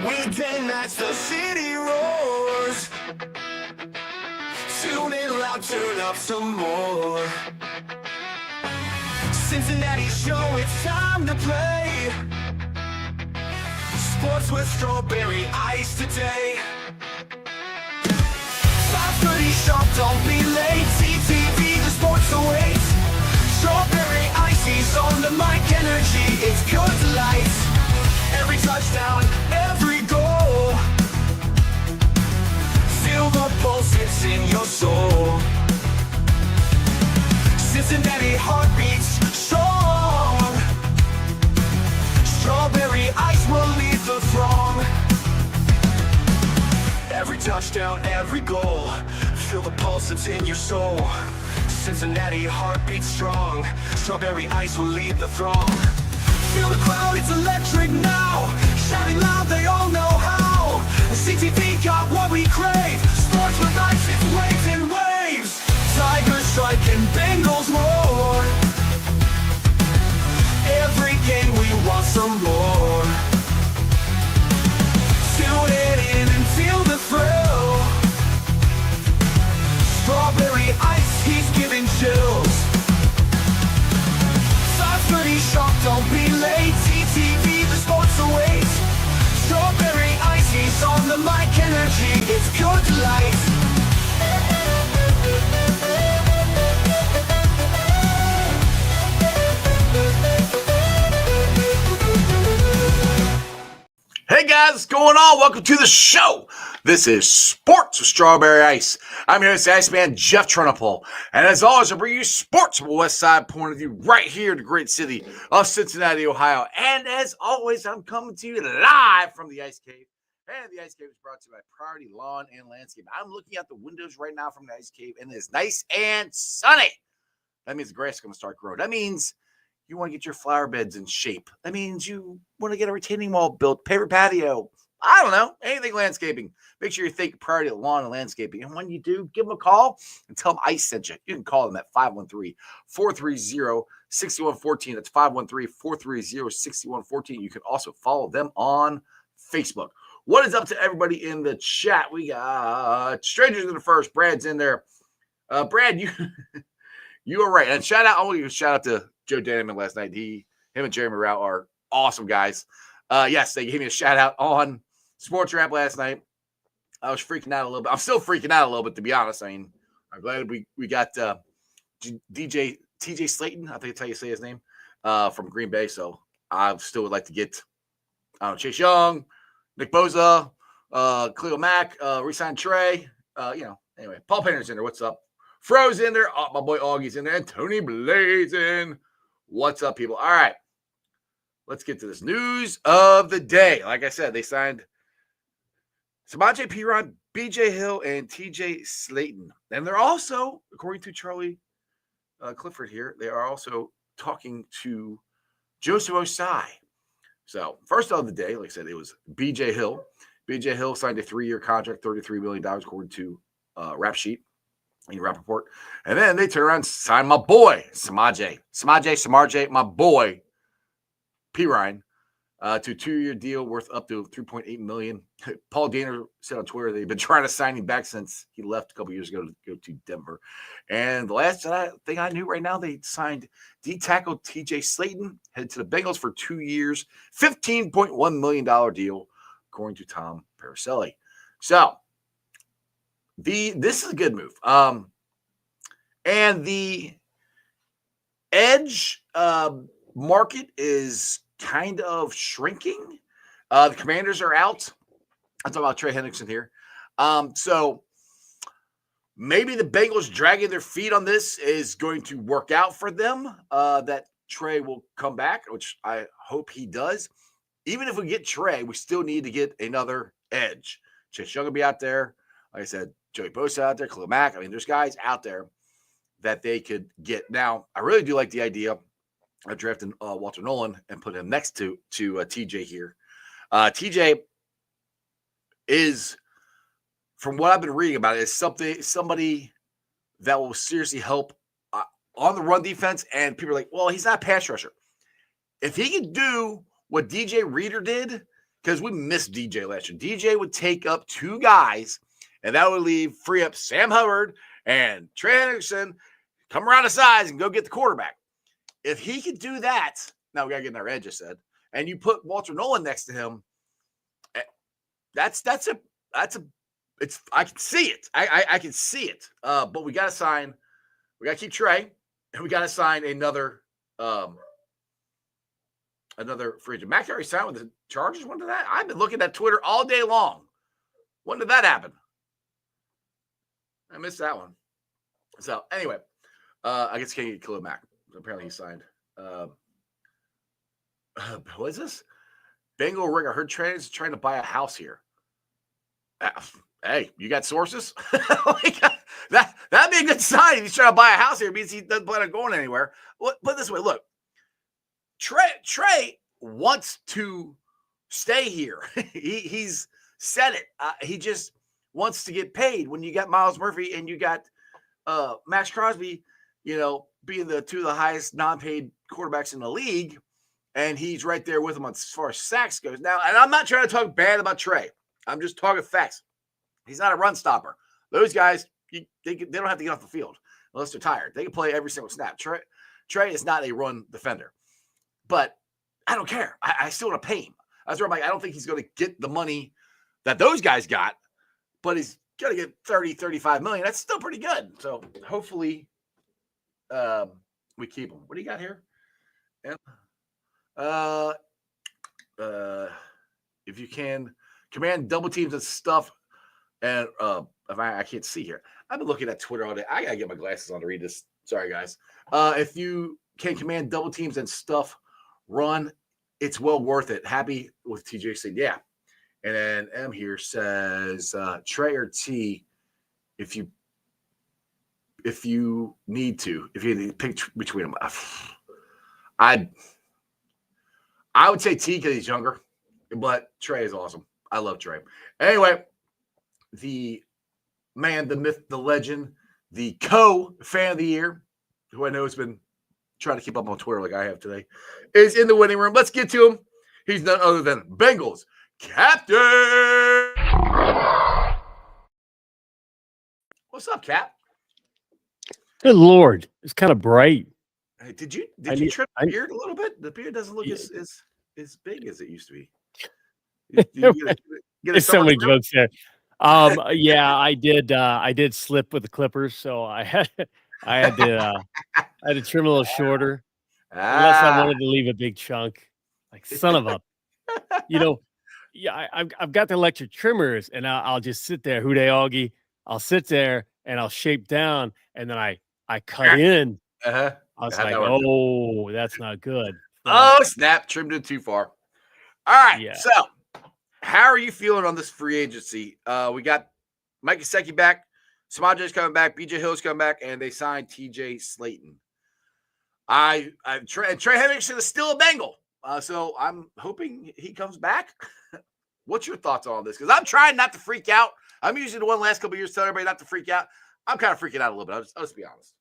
Weekend nights, the city roars. Tune in loud, turn up some more. Cincinnati show, it's time to play. Sports with strawberry ice today. 5:30 sharp, don't be late. CTV, the sports awaits. Strawberry ice, he's on the mic, energy, it's pure delight. Every touchdown, every goal. Feel the pulse, it's in your soul. Cincinnati heartbeats strong. Strawberry ice will lead the throng. Every touchdown, every goal. Feel the pulse, it's in your soul. Cincinnati heartbeats strong. Strawberry ice will lead the throng. Feel the crowd, it's electric now. Shouting loud, they all know how. The CTV got what we crave. Sports with ice, it's waves and waves. Tigers strike and Bengals roar. Every game we want some more. Tune it in and feel the thrill. Strawberry ice, he's giving chills. 5:30 sharp, don't be late. CTV, the sports awaits. Strawberry ice, he's on the mic, energy, it's pure delight. Hey guys, what's going on? Welcome to the show. This is Sports with Strawberry Ice. I'm your host, Iceman Jeff Trunapole. And as always, I bring you sports from a West Side point of view right here in the great city of Cincinnati, Ohio. And as always, I'm coming to you live from the Ice Cave. And the Ice Cave is brought to you by Priority Lawn and Landscape. I'm looking out the windows right now from the Ice Cave, and it's nice and sunny. That means the grass is going to start growing. That means you want to get your flower beds in shape. That means you want to get a retaining wall built, paper patio. I don't know, anything landscaping. Make sure you think Priority Lawn and Landscaping. And when you do, give them a call and tell them I sent you. You can call them at 513-430-6114. That's 513-430-6114. You can also follow them on Facebook. What is up to everybody in the chat? We got Strangers in the First. Brad's in there. Brad, you are right. And I want to give a shout out to Joe Danneman last night. Him and Jeremy Rao are awesome guys. Yes, they gave me a shout out on Sports Rap last night. I was freaking out a little bit. I'm still freaking out a little bit, to be honest. I mean, I'm glad we got TJ Slayton, I think that's how you say his name, from Green Bay. So I still would like to get Chase Young, Nick Bosa, Cleo Mack, re-signed Trey. Anyway, Paul Painter's in there. What's up? Fro's in there. Oh, my boy Augie's in there. And Tony Blazin. What's up, people? All right. Let's get to this news of the day. Like I said, they signed Samaje Perine, BJ Hill, and TJ Slayton. And they're also, according to Charlie Clifford here, they are also talking to Joseph Osai. So, first of the day, like I said, it was BJ Hill. BJ Hill signed a 3-year contract, $33 million, according to Rap Sheet. Rappaport. And then they turn around and sign my boy, Samaje, my boy, Perine, to a 2-year deal worth up to $3.8 million. Paul Dehner said on Twitter they've been trying to sign him back since he left a couple years ago to go to Denver. And the last thing I knew right now, they signed D-tackle TJ Slayton, headed to the Bengals for 2 years, $15.1 million deal, according to Tom Paracelli. So, this is a good move. And the edge market is kind of shrinking. The Commanders are out. I'm talking about Trey Hendrickson here. So maybe the Bengals dragging their feet on this is going to work out for them, that Trey will come back, which I hope he does. Even if we get Trey, we still need to get another edge. Chase Young will be out there. Like I said, Joey Bosa out there, Khalil Mack. I mean, there's guys out there that they could get. Now, I really do like the idea of drafting Walter Nolan and putting him next to TJ here. TJ is, from what I've been reading about it, is somebody that will seriously help on the run defense. And people are like, well, he's not a pass rusher. If he can do what DJ Reader did because we missed DJ last year. DJ would take up 2 guys, and that would free up Sam Hubbard and Trey Hendrickson, come around the sides and go get the quarterback. If he could do that, now we got to get in our edge, I said, and you put Walter Nolan next to him, I can see it. I can see it. But we got to keep Trey, and we got to sign another free agent. Mac already signed with the Chargers. When did that? I've been looking at Twitter all day long. When did that happen? I missed that one. So anyway, I guess can't get Khalil Mack. Apparently he signed. What is this? Bengal Ring. I heard Trey is trying to buy a house here. Hey, you got sources? That'd be a good sign if he's trying to buy a house here. It means he doesn't plan on going anywhere. Put it this way, look. Trey wants to stay here. He's said it. He just wants to get paid. When you got Miles Murphy and you got Max Crosby, being the 2 of the highest non-paid quarterbacks in the league, and he's right there with him as far as sacks goes. Now, and I'm not trying to talk bad about Trey. I'm just talking facts. He's not a run stopper. Those guys, they don't have to get off the field unless they're tired. They can play every single snap. Trey is not a run defender. But I don't care. I still want to pay him. That's where I'm like, I don't think he's going to get the money that those guys got, but he's going to get 30, 35 million. That's still pretty good. So hopefully we keep him. What do you got here? If you can command double teams and stuff, and if I can't see here. I've been looking at Twitter all day. I got to get my glasses on to read this. Sorry, guys. If you can command double teams and stuff, run, it's well worth it. Happy with TJ saying, yeah. And then M here says, Trey or T, if you need to pick between them, I would say T because he's younger, but Trey is awesome. I love Trey. Anyway, the man, the myth, the legend, the fan of the year, who I know has been trying to keep up on Twitter like I have today, is in the winning room. Let's get to him. He's none other than Bengals captain. What's up, Cap? Good Lord, it's kind of bright. Hey, did you trim the beard a little bit? The beard doesn't look as big as it used to be. There's so many jokes there. Yeah, I did slip with the clippers, so I had to trim a little shorter, unless I wanted to leave a big chunk. Like son of a, yeah, I've got the electric trimmers, and I'll just sit there, Houday Augie. I'll sit there and I'll shape down, and then I cut in. I was like, oh, that's not good. Oh, snap! Trimmed it too far. All right, yeah. So how are you feeling on this free agency? We got Mike Gesicki back, Samaje's coming back, BJ Hill's coming back, and they signed TJ Slayton. Trey Hendrickson is still a Bengal, so I'm hoping he comes back. What's your thoughts on this? Because I'm trying not to freak out. I'm usually the one last couple of years telling everybody not to freak out. I'm kind of freaking out a little bit. I'll just be honest.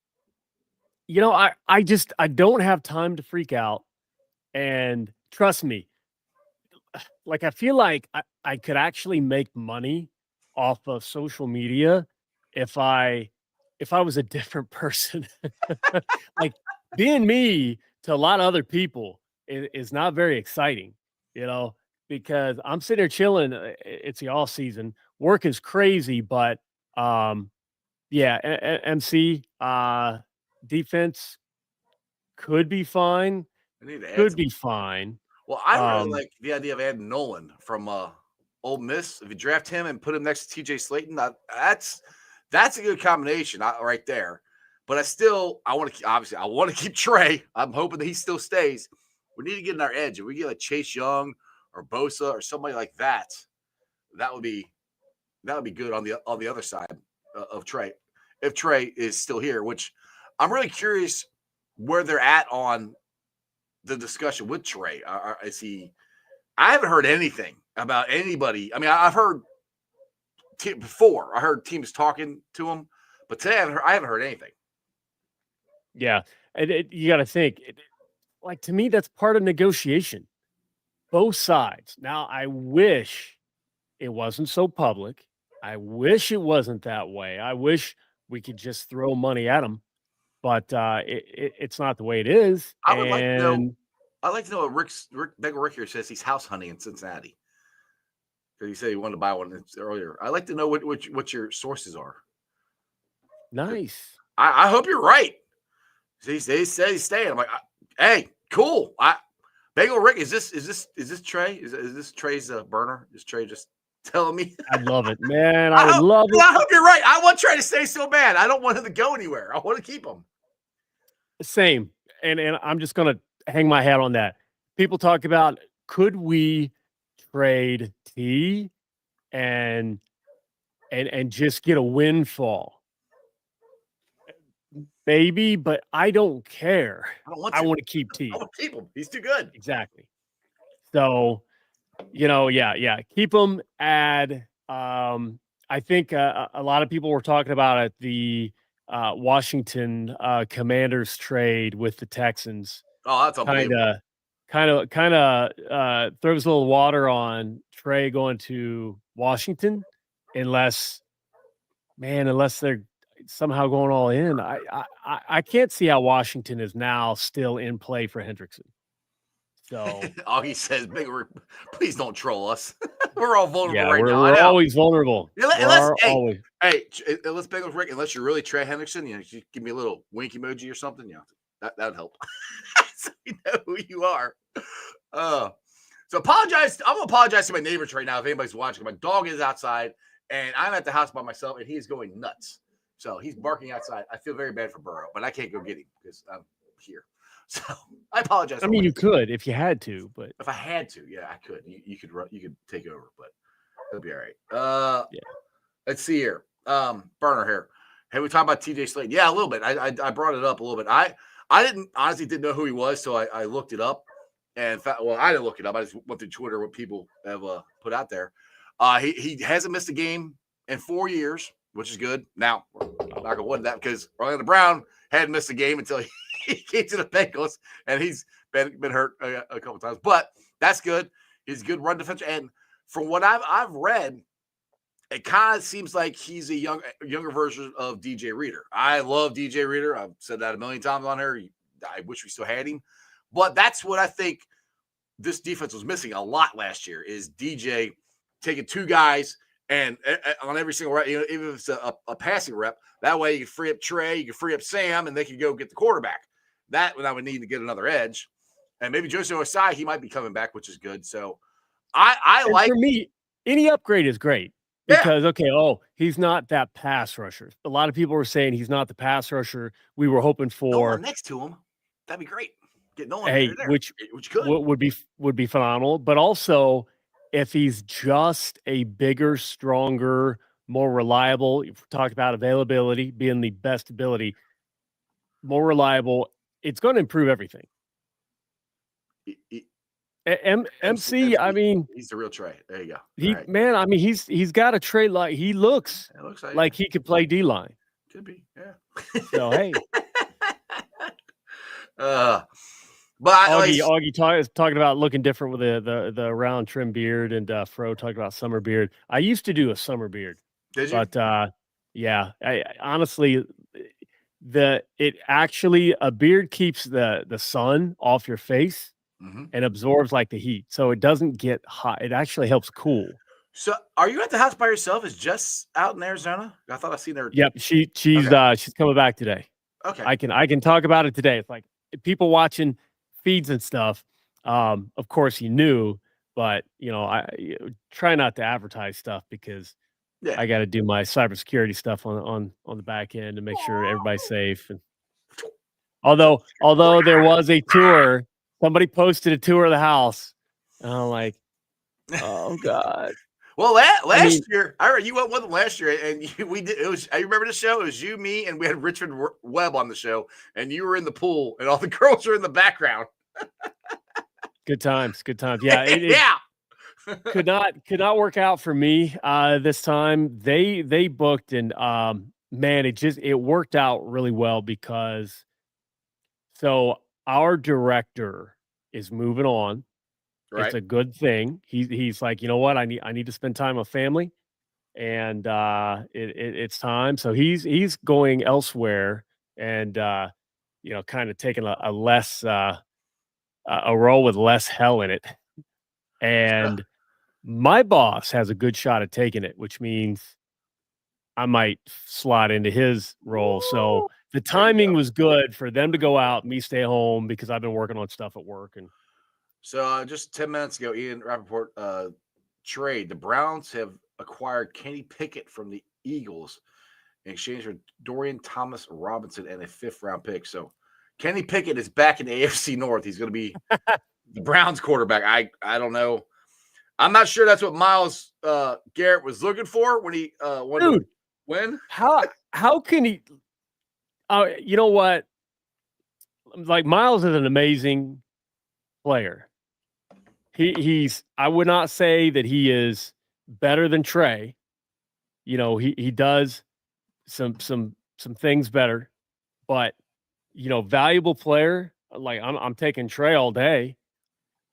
I don't have time to freak out, and trust me. Like, I feel like I could actually make money off of social media if I was a different person. Like, being me to a lot of other people is not very exciting, because I'm sitting here chilling. It's the off season. Work is crazy, but yeah, MC defense could be fine. Could be fine. Well, I really like the idea of adding Nolan from Ole Miss. If you draft him and put him next to TJ Slayton, that's a good combination right there. But I want to keep Trey. I'm hoping that he still stays. We need to get in our edge. If we get like Chase Young or Bosa or somebody like that, that would be good on the other side of Trey. If Trey is still here, which I'm really curious where they're at on the discussion with Trey. Is he? I haven't heard anything about anybody. I mean, I've heard before. I heard teams talking to him, but today I haven't heard anything. Yeah, and you got to think. Like, to me, that's part of negotiation. both sides. Now, I wish it wasn't so public. I wish it wasn't that way. I wish we could just throw money at them, but it's not the way it is. I would like to know. And I'd like to know what Bagel Rick here says he's house hunting in Cincinnati. Because he said he wanted to buy one earlier. I'd like to know what your sources are. nice. I hope you're right. He said he's staying. I'm like, hey, cool. Bagel Rick, is this Trey? Is this Trey's burner? Is Trey just telling me? I'd love it, man. I would love it. I hope you're right. I want Trey to stay so bad. I don't want him to go anywhere. I want to keep him. Same. And I'm just gonna hang my hat on that. People talk about, could we trade T and just get a windfall? Maybe, but I don't care. I don't want I to. want to keep T. I want to keep him. He's too good. Exactly. So, yeah. Keep them. Add. I think a lot of people were talking about it, the Washington Commanders trade with the Texans. Oh, that's unbelievable. Kind of throws a little water on Trey going to Washington, unless they're somehow going all in. I can't see how Washington is now still in play for Hendrickson. So all he says, Big Rick, please don't troll us. We're all vulnerable right now. We're always vulnerable. Hey, unless Big Rick, unless you're really Trey Hendrickson, you give me a little wink emoji or something. That'd help. So we know who you are. So apologize. I'm gonna apologize to my neighbors right now if anybody's watching. My dog is outside, and I'm at the house by myself, and he is going nuts. So he's barking outside. I feel very bad for Burrow, but I can't go get him because I'm here. So I apologize. I mean, you could if you had to, but if I had to, yeah, I could. You could take over, but it'll be all right. Yeah. Let's see here. Burner here. Hey, we talked about TJ Slade. Yeah, a little bit. I brought it up a little bit. I honestly didn't know who he was, so I looked it up. And I didn't look it up. I just went through Twitter, what people have put out there. He hasn't missed a game in 4 years, which is good. Now, I'm not going to win that because Orlando Brown hadn't missed a game until he came to the Bengals, and he's been hurt a couple times. But that's good. He's a good run defense. And from what I've read, it kind of seems like he's a younger version of DJ Reader. I love DJ Reader. I've said that a million times on here. I wish we still had him. But that's what I think this defense was missing a lot last year is DJ taking two guys and on every single rep, even if it's a passing rep, that way you can free up Trey, you can free up Sam, and they can go get the quarterback. That I would need to get another edge. And maybe Jose Osai, he might be coming back, which is good. So I like – for me, any upgrade is great. Because, he's not that pass rusher. A lot of people were saying he's not the pass rusher we were hoping for. Nolan next to him, that'd be great. Get Nolan there. Which would be phenomenal. But also, if he's just a bigger, stronger, more reliable, you've talked about availability being the best ability, more reliable, it's going to improve everything. MC, I mean, he's the real Trey. There you go. He's got a Trey he looks like he could play D-line. Could be, yeah. So hey, but Augie talking about looking different with the round trim beard, and Fro talking about summer beard. I used to do a summer beard. Did you? But yeah, I honestly, a beard keeps the sun off your face. Mm-hmm. And absorbs like the heat, so it doesn't get hot. It actually helps cool. So, are you at the house by yourself? Is Jess out in Arizona? I thought I seen her. Yep, she's coming back today. Okay, I can talk about it today. It's like people watching feeds and stuff. Of course, you knew, but I try not to advertise stuff because I got to do my cybersecurity stuff on the back end to make sure everybody's safe. And although there was a tour. Somebody posted a tour of the house, and I'm like, "Oh God!" Well, last year, I remember you went with them last year, and we did. It was. I remember the show. It was you, me, and we had Richard Webb on the show, and you were in the pool, and all the girls were in the background. Good times. Yeah, could not work out for me this time. They booked, and man, it worked out really well because our director is moving on, Right. It's a good thing. He's like, you know what? I need to spend time with family, and it's time. So he's going elsewhere, and kind of taking a less a role with less hell in it. So, And my boss has a good shot at taking it, which means I might slot into his role. So woo, the there you timing go. was good for them to go out, me stay home because I've been working on stuff at work. And So just 10 minutes ago, Ian Rappaport trade. The Browns have acquired Kenny Pickett from the Eagles in exchange for Dorian Thomas Robinson and a 5th-round pick. So Kenny Pickett is back in the AFC North. He's going to be the Browns quarterback. I don't know. I'm not sure that's what Miles Garrett was looking for when he wanted to dude, win. how can he? You know what? Like Miles is an amazing player. He's. I would not say that he is better than Trey. He does some things better, but valuable player. Like I'm taking Trey all day,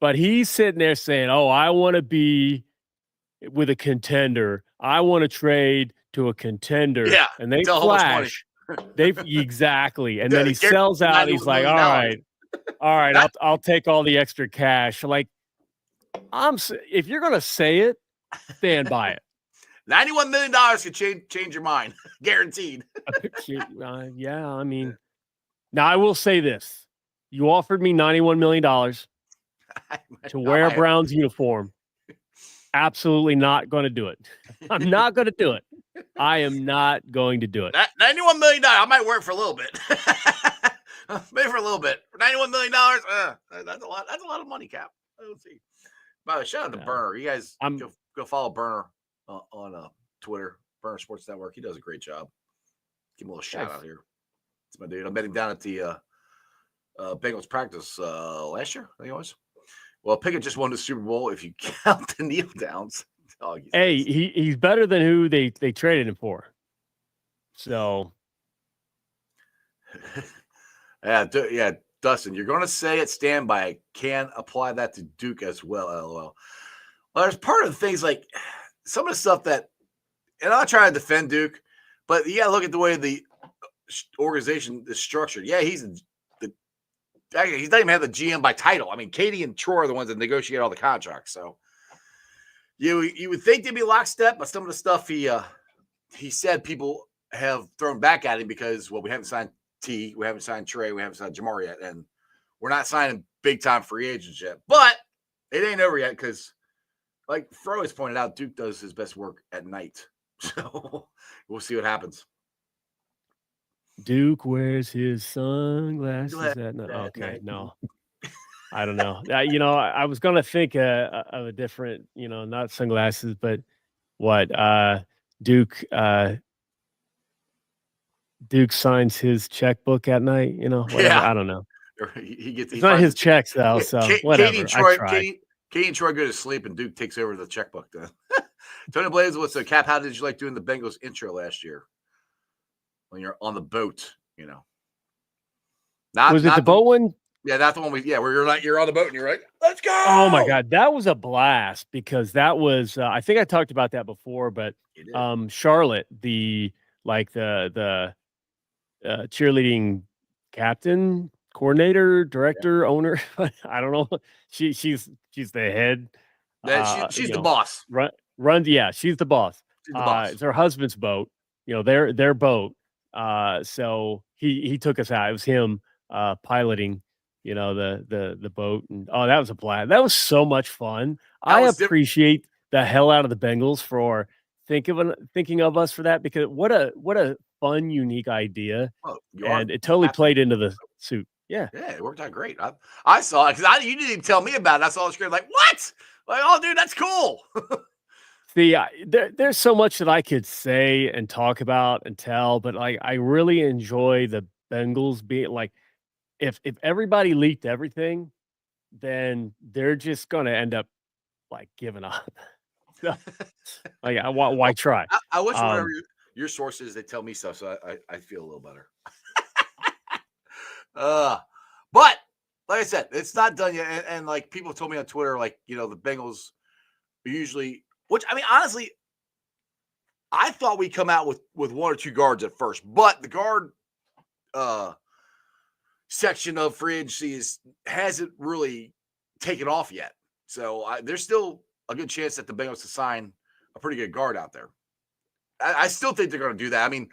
but he's sitting there saying, "Oh, I want to be with a contender. I want to trade to a contender," Yeah, and they tell how much money. flash. They exactly, and then he Garrett, sells out. He's $91 like, million. all right, That, I'll take all the extra cash." Like if you're gonna say it, stand by it. $91 million could change your mind, guaranteed. Yeah, I mean, now I will say this: you offered me $91 million to wear a Browns uniform. Absolutely not going to do it. I'm not going to do it. I am not going to do it. That $91 million, I might work for a little bit. Maybe for a little bit. $91 million, that's a lot. That's a lot of money, Cap. Let's see. By the way, shout out to Burner. You guys go follow Burner on Twitter, Burner Sports Network. He does a great job. Give him a little shout out here. It's my dude. I met him down at the Bengals practice last year, I think it was. Well, Pickett just won the Super Bowl if you count the kneel downs. Hey, he's better than who they traded him for. So, yeah, Dustin, you're going to say it, stand by. I can apply that to Duke as well, LOL. Well, there's part of the things like some of the stuff that, and I'm not trying to defend Duke, but you got to look at the way the organization is structured. Yeah, he's not even have the GM by title. I mean, Katie and Troy are the ones that negotiate all the contracts. So you would think they'd be lockstep, but some of the stuff he said people have thrown back at him because, well, we haven't signed T, we haven't signed Trey, we haven't signed Jamar yet, and we're not signing big time free agents yet. But it ain't over yet because, like Fro has pointed out, Duke does his best work at night. So we'll see what happens. Duke wears his sunglasses at night. Okay, no. I don't know. I was gonna think of a different, not sunglasses, but what Duke signs his checkbook at night. Whatever. Yeah. I don't know. It's not his checks though, so whatever. Katie and Troy go to sleep, and Duke takes over the checkbook. Then Tony Blaze, what's the Cap? How did you like doing the Bengals intro last year when you're on the boat? Was it the boat one? Yeah, that's the one. Where you're on the boat and you're like, let's go. Oh my God, that was a blast because that was. I think I talked about that before, but Charlotte, the cheerleading captain, coordinator, director, owner. I don't know. She's the head. She's the boss. Runs. Yeah, she's the boss. She's the boss. It's her husband's boat. Their boat. So he took us out. It was him piloting. The boat, and that was a blast. That was so much fun. I appreciate the hell out of the Bengals for thinking of us for that, because what a fun, unique idea. And it totally played into the suit. Yeah, it worked out great. I saw it because you didn't even tell me about it. I saw the screen like, what? Like, oh, dude, that's cool. See, there's so much that I could say and talk about and tell, but like I really enjoy the Bengals being like, if everybody leaked everything, then they're just gonna end up like giving up. Like, why try? I wish whatever your sources, they tell me stuff, so I feel a little better. But like I said, it's not done yet. And like people told me on Twitter, like, the Bengals usually, which I mean, honestly, I thought we'd come out with one or two guards at first, but the guard section of free agency hasn't really taken off yet. So there's still a good chance that the Bengals to sign a pretty good guard out there. I still think they're going to do that. I mean,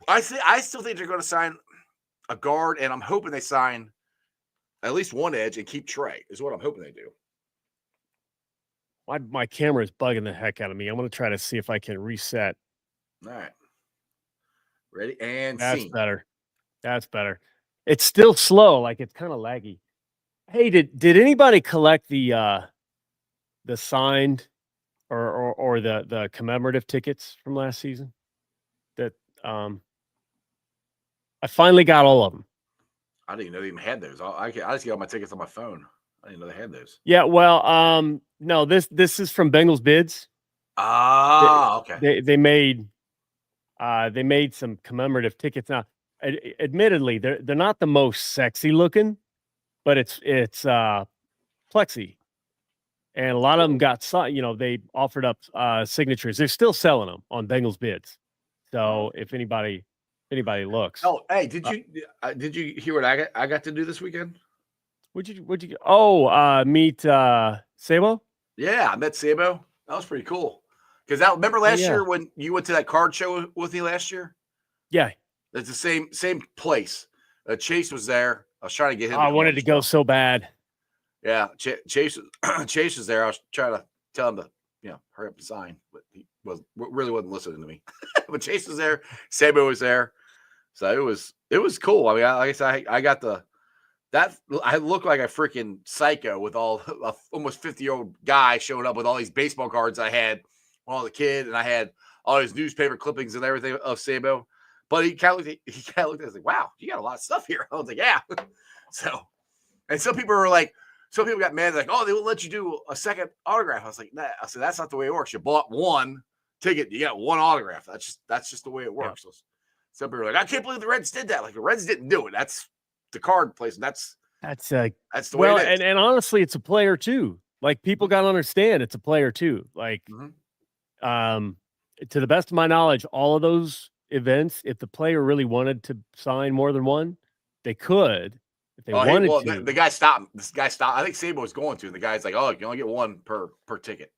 I still think they're going to sign a guard, and I'm hoping they sign at least one edge and keep Trey, is what I'm hoping they do. My camera is bugging the heck out of me. I'm going to try to see if I can reset. All right. Ready? And That's scene. better. That's better. It's still slow. Like, it's kind of laggy. Hey, did anybody collect the signed or the commemorative tickets from last season? That I finally got all of them. I didn't even know they even had those. I just get all my tickets on my phone. I didn't know they had those. Yeah, well, no, this is from Bengals Bids. Okay. They made some commemorative tickets. Now, admittedly, they're not the most sexy looking, but it's plexi, and a lot of them got they offered up signatures. They're still selling them on Bengals Bids. So if anybody looks. Oh, hey, did you hear what I got to do this weekend? Would you? Oh, meet Sabo? Yeah, I met Sabo. That was pretty cool. Because remember last year when you went to that card show with me last year? Yeah, it's the same place. Chase was there. I was trying to get him. I wanted to go so bad. Yeah, Chase was there. I was trying to tell him to hurry up and sign, but he really wasn't listening to me. But Chase was there. Sabo was there. So it was cool. I mean, like I said, I got I look like a freaking psycho with almost 50-year-old guy showing up with all these baseball cards I had when I was a kid, and I had all these newspaper clippings and everything of Sabo. But he kind of looked at us like, wow, you got a lot of stuff here. I was like, yeah. So, and some people got mad, like, oh, they won't let you do a second autograph. I was like, nah. I said, that's not the way it works. You bought one ticket, you got one autograph. That's just the way it works. Yeah. So some people are like, I can't believe the Reds did that. Like, the Reds didn't do it. That's the card place. That's the way it is. And honestly, it's a player too. Like, people got to understand it's a player too. Like, to the best of my knowledge, all of those events, if the player really wanted to sign more than one, they could. If they wanted to. The guy stopped. This guy stopped. I think Sabo was going to. And the guy's like, oh, you can only get one per ticket.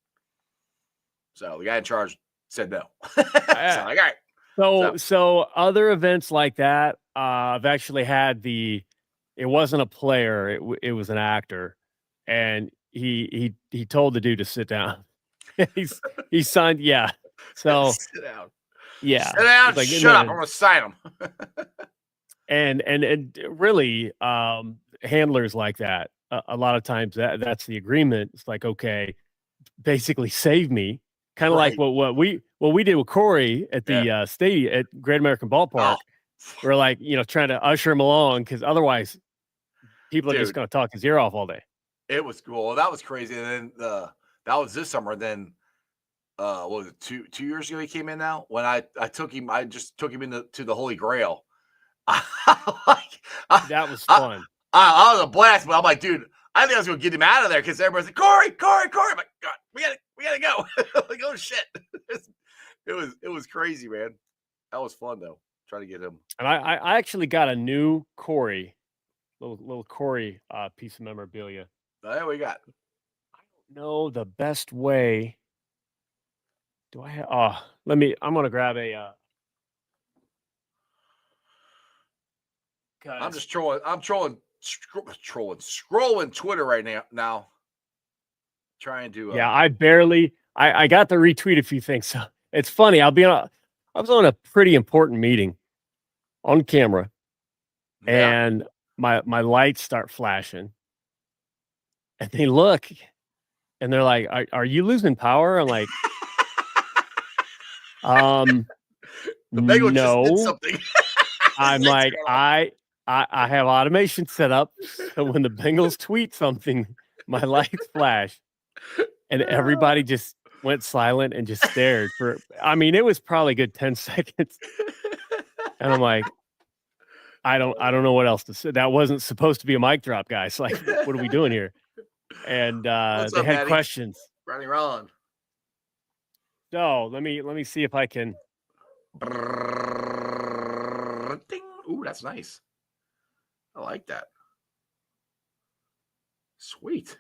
So the guy in charge said no. So like, all right. So other events like that, I've actually had it wasn't a player, it was an actor, and he told the dude to sit down. he signed, yeah. So sit down. Yeah. Sit down, like, shut up, I'm gonna sign him. and really, handlers like that, a lot of times that's the agreement. It's like, okay, basically save me. Kind of like what we did with Corey at the stadium at Great American Ballpark. We're like, trying to usher him along, because otherwise people are just going to talk his ear off all day. It was cool. That was crazy. And then that was this summer. Then what was it, 2 years ago he came in now? When I just took him into the Holy Grail. That was fun. I was a blast, but I'm like, dude, I think I was gonna get him out of there, because everybody's like, Corey. I'm like, God, we gotta go. Like, oh shit. It was crazy, man. That was fun though. Trying to get him. And I actually got a new Corey, little Corey piece of memorabilia. There we got. I don't know the best way. Do I have? I'm gonna grab a. I'm just trolling. I'm scrolling Twitter right now. Trying to. Yeah, I got to retweet a few things. So it's funny. I was on a pretty important meeting on camera, and my lights start flashing, and they look, and they're like, "Are you losing power?" I'm like, the Bengals no. just did something. I'm like, I have automation set up, so when the Bengals tweet something, my lights flash, and everybody just went silent and just stared for. I mean, it was probably a good 10 seconds, and I'm like, I don't know what else to say. That wasn't supposed to be a mic drop, guys. Like, what are we doing here? And What's they up, had Maddie? questions. Ronnie Rollin. So let me see if I can. Ding. Ooh, that's nice. I like that. Sweet.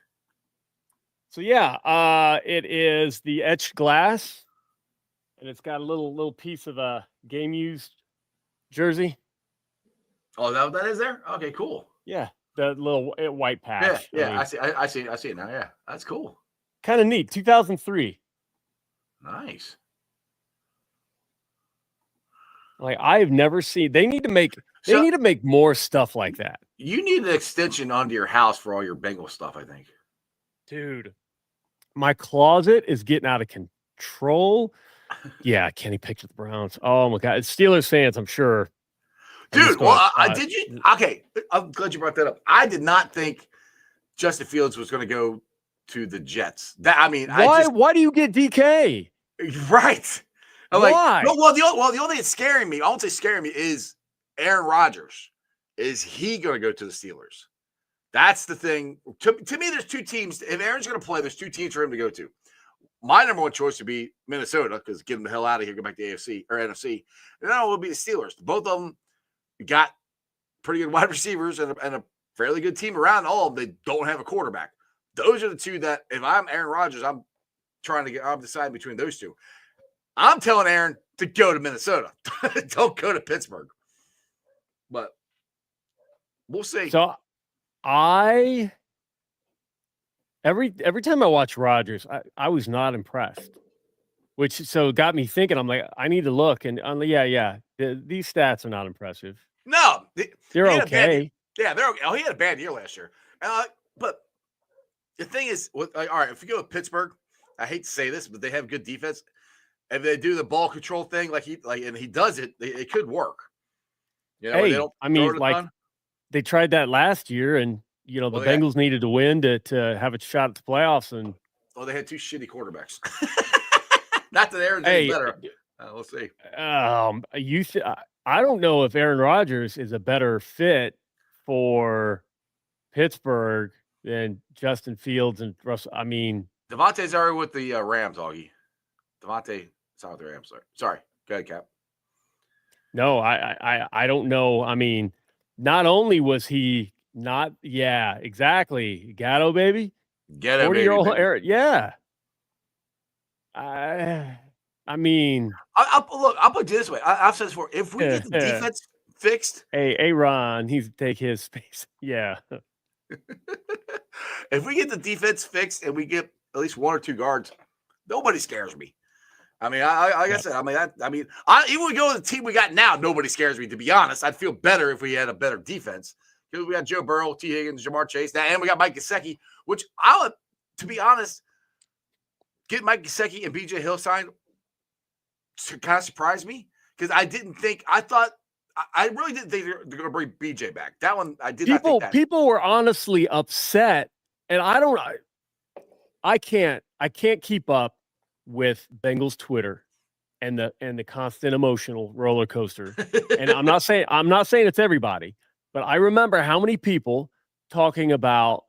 So yeah, it is the etched glass, and it's got a little piece of a game used jersey. Oh, that is there? Okay, cool. Yeah, the little white patch. Yeah. I see it now. Yeah, that's cool. Kind of neat. 2003. Nice. Like, I've never seen. They need to make more stuff like that. You need an extension onto your house for all your Bengal stuff, I think. Dude, my closet is getting out of control. Yeah, Kenny picked with the Browns. Oh my God, it's Steelers fans, I'm sure. Dude, well, did you? Okay, I'm glad you brought that up. I did not think Justin Fields was going to go to the Jets. Why do you get DK? Right. I'm why? Like, the only thing that's scaring me, I won't say scaring me, is Aaron Rodgers. Is he going to go to the Steelers? That's the thing. To me, there's two teams. If Aaron's going to play, there's two teams for him to go to. My number one choice would be Minnesota, because get them the hell out of here, go back to AFC or NFC. And then it would be the Steelers. Both of them got pretty good wide receivers and a fairly good team around all of them. They don't have a quarterback. Those are the two that, if I'm Aaron Rodgers, I'm deciding between those two. I'm telling Aaron to go to Minnesota. Don't go to Pittsburgh. But we'll see. So every time I watch Rodgers, I was not impressed. Which got me thinking. I'm like, I need to look, and these stats are not impressive. No, they're okay. Yeah, they're okay. Oh, he had a bad year last year. But the thing is, all right, if you go to Pittsburgh, I hate to say this, but they have good defense. If they do the ball control thing and he does it, it could work. You know, they tried that last year, and the Bengals needed to win to have a shot at the playoffs, and they had two shitty quarterbacks. Not that Aaron's any better. We'll see. I don't know if Aaron Rodgers is a better fit for Pittsburgh than Justin Fields and Russell. I mean, Devontae's already with the Rams, Augie. Devontae is out with the Rams. Sorry. Go ahead, Cap. No, I don't know. I mean, not only was he not, yeah, exactly. Gatto, baby. Get 40-year-old Aaron. Yeah. I mean, I'll put it this way. I've said this before. If we get the defense fixed, hey, Ron, he's take his space. Yeah. If we get the defense fixed and we get at least one or two guards, nobody scares me. I mean, like I said, even we go to the team we got now, nobody scares me. To be honest, I'd feel better if we had a better defense, because we got Joe Burrow, T. Higgins, Jamar Chase, and we got Mike Gesicki, which to be honest, get Mike Gesicki and B.J. Hill signed kind of surprised me, because I really didn't think they're going to bring B.J. back. That one, I did not think that. People were honestly upset, and I can't keep up with Bengals Twitter and the constant emotional roller coaster. And I'm not saying it's everybody, but I remember how many people talking about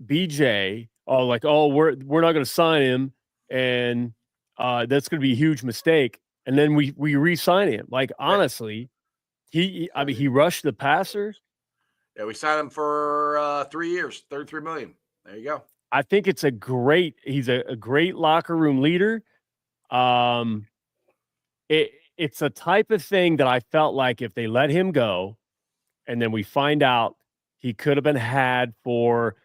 BJ, we're not going to sign him, and that's going to be a huge mistake. And then we re-sign him. Like, honestly, he rushed the passer. Yeah, we signed him for 3 years, $33 million. There you go. I think he's a great locker room leader. It's a type of thing that I felt like if they let him go, and then we find out he could have been had for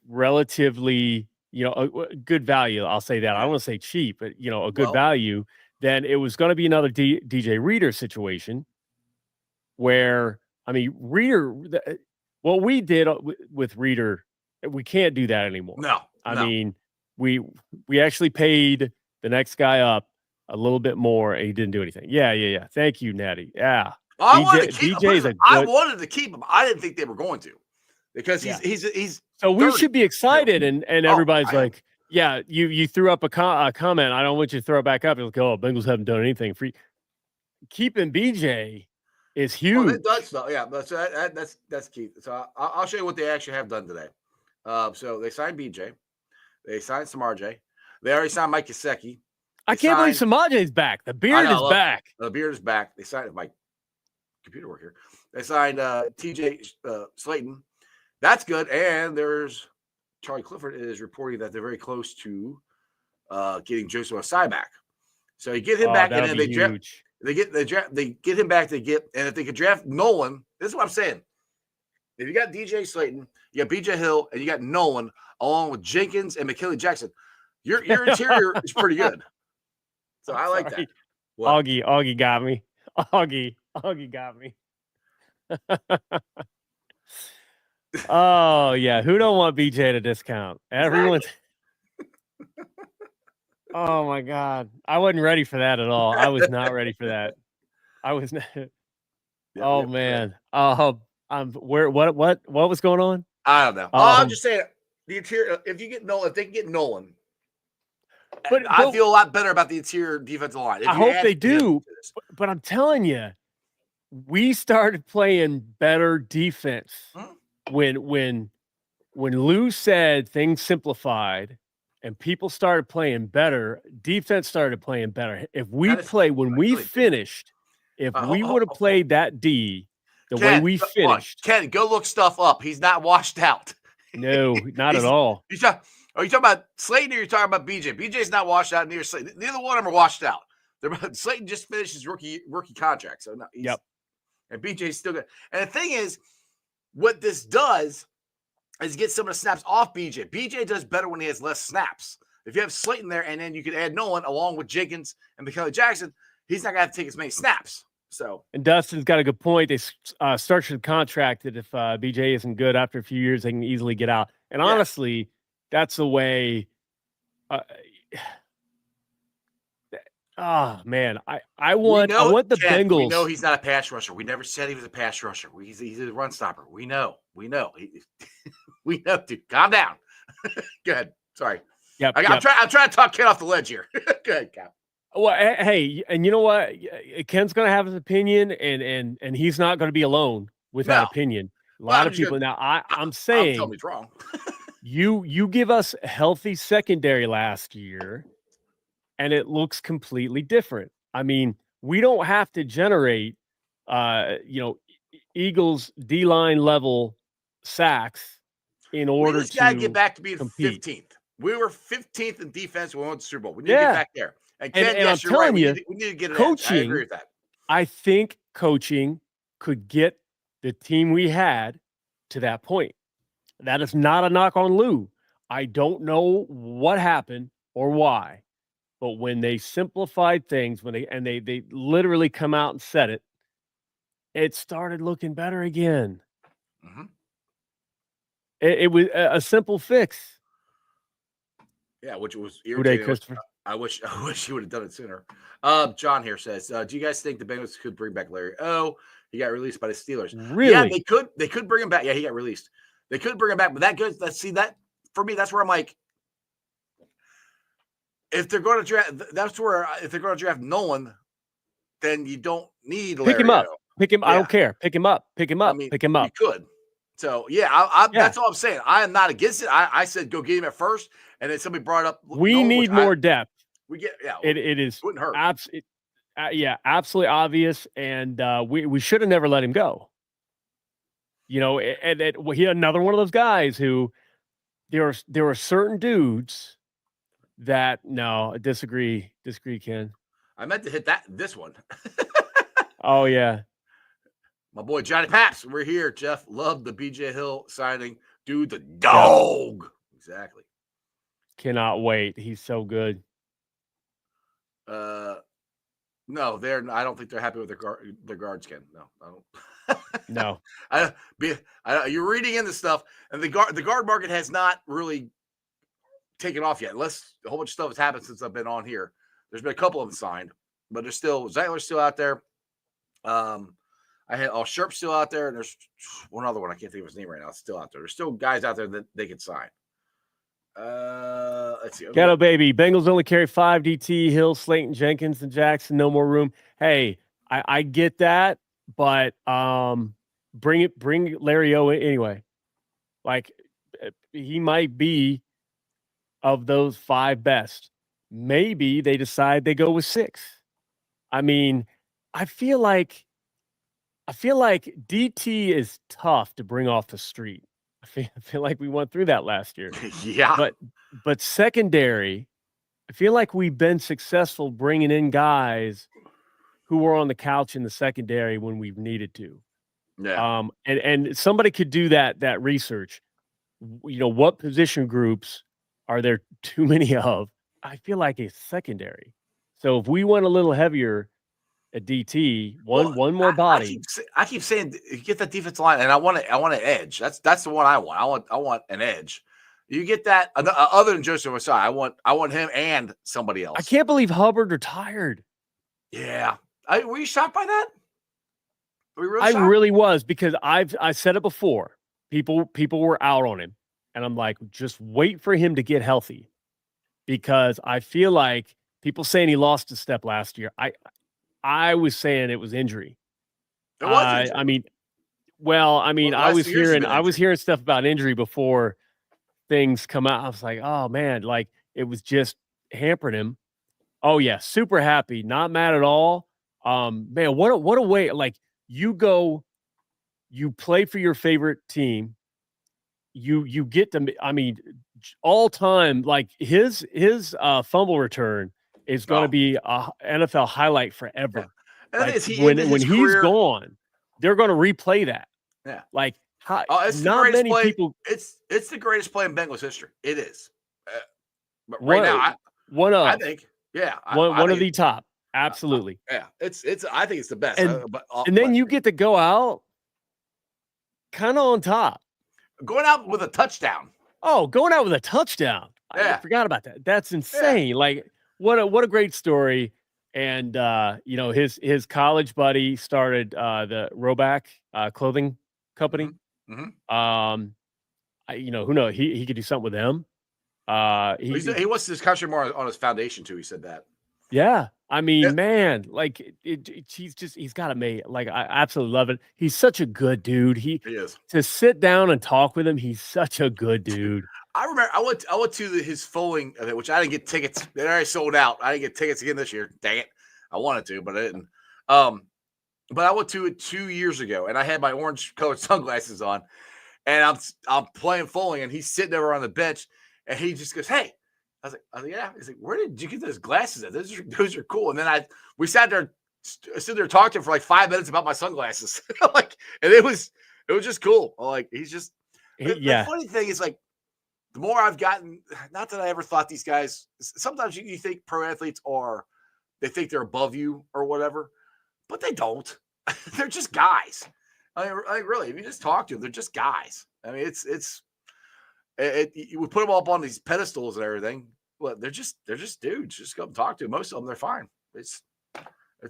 relatively, a good value. I'll say that. I don't want to say cheap, but a good value. Then it was going to be another DJ Reader situation where, I mean, Reader, what we did with Reader, we can't do that anymore. No. I mean, we actually paid the next guy up a little bit more, and he didn't do anything. Yeah. Thank you, Natty. Yeah. I wanted to keep him. I wanted to keep him. I didn't think they were going to, because he's so 30. We should be excited, and everybody's like, yeah, you threw up a comment. I don't want you to throw it back up. It's like, Bengals haven't done anything for you. Keeping BJ is Well, huge. they've done stuff. Yeah, that's key. So I'll show you what they actually have done today. So they signed BJ. They signed some RJ. They already signed Mike Gesicki. I can't believe Samaje's back. The beard is back. The beard is back. They signed my computer work here. They signed TJ Slayton. That's good. And there's Charlie Clifford is reporting that they're very close to getting Joseph Osai back. So you get him back, and then they get him back. And if they could draft Nolan, this is what I'm saying. If you got DJ Slayton, you got BJ Hill, and you got Nolan along with Jenkins and McKinley Jackson, your interior is pretty good. So I like that. What? Augie got me. Augie got me. Oh yeah, who don't want BJ at a discount? Everyone's. Oh my God, I wasn't ready for that at all. I was not ready for that. I was not. Man. What was going on? I don't know. I'm just saying the interior. If they can get Nolan, but I feel a lot better about the interior defensive line. I hope they do. But I'm telling you, we started playing better defense when Lou said things simplified and people started playing better. Defense started playing better. If we finished, if we would have played that D the way we finished, Ken, go look stuff up. He's not washed out. No, not at all. Are you talking about Slayton or are you talking about BJ? BJ's not washed out near Slayton. Neither one of them are washed out. Slayton just finished his rookie contract. So and BJ's still good. And the thing is, what this does is get some of the snaps off BJ. BJ does better when he has less snaps. If you have Slayton there and then you can add Nolan along with Jenkins and McKinley Jackson, he's not going to have to take as many snaps. So, and Dustin's got a good point. They structured the contract that if BJ isn't good after a few years, they can easily get out. And honestly, that's the way. Man, I want the Bengals. We know he's not a pass rusher. We never said he was a pass rusher. He's a run stopper. We know. We know, dude. Calm down. Good. Sorry. Yep. I'm trying to talk Ken off the ledge here. Good, Cap. Well, hey, and you know what? Ken's going to have his opinion, and he's not going to be alone with that opinion. A lot of people. Now, I'm saying, tell me it's wrong. you give us a healthy secondary last year, and it looks completely different. I mean, we don't have to generate, Eagles D-line level sacks in order to got to get back to being compete. 15th. We were 15th in defense when we went to the Super Bowl. We need to get back there. And Ken, yes, you're right. We need to get it. Coaching, I agree with that. I think coaching could get the team we had to that point. That is not a knock on Lou. I don't know what happened or why, but when they simplified things, they literally come out and said it, it started looking better again. Mm-hmm. It was a simple fix. Yeah, which was irritating. Christopher. I wish you would have done it sooner. John here says, do you guys think the Bengals could bring back Larry? Oh, he got released by the Steelers. Really? Yeah, they could bring him back. Yeah, he got released. They could bring him back, but that goes. That for me, that's where I'm like, if they're going to draft, if they're going to draft Nolan, then you don't need Larry. Pick him up. Pick him. Yeah. I don't care. Pick him up. Pick him up. I mean, pick him up. You could. So that's all I'm saying. I am not against it. I said go get him at first, and then somebody brought up. We need more depth. We get It is wouldn't hurt. Absolutely obvious, and we should have never let him go. You know, he another one of those guys who there were certain dudes that disagree, Ken. I meant to hit this one. Oh yeah. My boy Johnny Paps, we're here. Jeff loved the BJ Hill signing. Dude, the dog. Yeah. Exactly. Cannot wait. He's so good. No, I don't think they're happy with their guards, Ken. No, I don't. No. You're reading into stuff, and the guard market has not really taken off yet. Unless a whole bunch of stuff has happened since I've been on here. There's been a couple of them signed, but there's still Zeitler's still out there. I had Sharp's still out there, and there's one other one I can't think of his name right now. It's still out there. There's still guys out there that they can sign. Let's see. Okay. Ghetto baby. Bengals only carry 5 DT, Hill, Slayton, Jenkins, and Jackson. No more room. Hey, I get that. but bring Larry O in anyway. Like he might be of those 5 best. Maybe they decide they go with 6. I mean, I feel like DT is tough to bring off the street. I feel like we went through that last year. Yeah. But secondary, I feel like we've been successful bringing in guys who were on the couch in the secondary when we've needed to. Yeah. And somebody could do that research. You know, what position groups are there too many of? I feel like it's secondary. So if we went a little heavier at DT, one more body. I keep saying get that defensive line, and I want an edge. That's the one I want. I want an edge. You get that other than Joseph Osai. I want him and somebody else. I can't believe Hubbard retired. Yeah, were you shocked by that? Were you really I shocked? really was, because I said it before. People were out on him, and I'm like, just wait for him to get healthy, because I feel like people saying he lost a step last year. I was saying it was injury. It was injury. I mean, I was hearing stuff about injury before things come out. I was like, oh man, like it was just hampering him. Oh yeah, super happy, not mad at all. Man, what a way! Like you play for your favorite team. You get to, I mean, all time, like his fumble return is going to be a NFL highlight forever. Yeah. Like, when he's gone, they're going to replay that. Yeah. Like it's not many play. people. It's the greatest play in Bengals history. It is. But right now, I think, yeah, one of the top. Absolutely. Yeah. I think it's the best. And then you get to go out kind of on top. Going out with a touchdown. Oh, going out with a touchdown. Yeah. I forgot about that. That's insane. Yeah. Like what a great story. And you know, his college buddy started the Roback clothing company. Mm-hmm. You know, who knows? He could do something with them. He wants his country more on his foundation too. He said that. Yeah. I mean, man, like he's got it made. Like I absolutely love it. He's such a good dude. He is. To sit down and talk with him, he's such a good dude. I remember I went to his Fulling event, which I didn't get tickets. They already sold out. I didn't get tickets again this year. Dang it. I wanted to, but I didn't. But I went to it 2 years ago, and I had my orange colored sunglasses on, and I'm playing Fulling, and he's sitting over on the bench, and he just goes, "Hey." I was like, yeah. He's like, where did you get those glasses at? Those are cool. And then we sat there talking to him for like 5 minutes about my sunglasses. Like, and it was just cool. Like, he's just, the funny thing is, like, the more I've gotten, not that I ever thought these guys, sometimes you think pro athletes they think they're above you or whatever, but they don't. They're just guys. I mean, really, if you just talk to them, they're just guys. I mean, we put them all up on these pedestals and everything. Well, they're just dudes. Just go up and talk to them. Most of them, they're fine. It's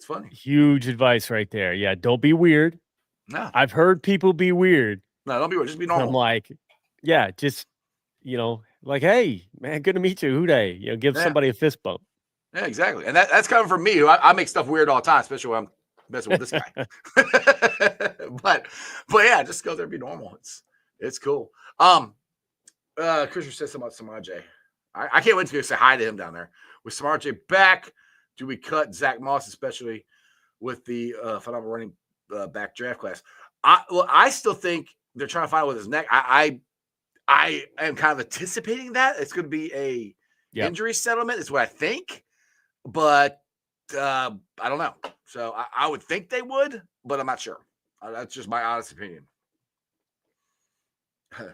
funny. Huge advice right there. Yeah, don't be weird. No, I've heard people be weird. No, don't be weird. Just be normal. I'm like, yeah, just like, hey, man, good to meet you. Who day? Give somebody a fist bump. Yeah, exactly. And that's coming from me. I make stuff weird all the time, especially when I'm messing with this guy. but yeah, just go there and be normal. It's cool. Christian said something about Samaje. I can't wait to go say hi to him down there. With Samaje back, do we cut Zach Moss, especially with the phenomenal running back draft class? I still think they're trying to find out with his neck. I am kind of anticipating that it's going to be a injury settlement. Is what I think, but I don't know. So I would think they would, but I'm not sure. That's just my honest opinion.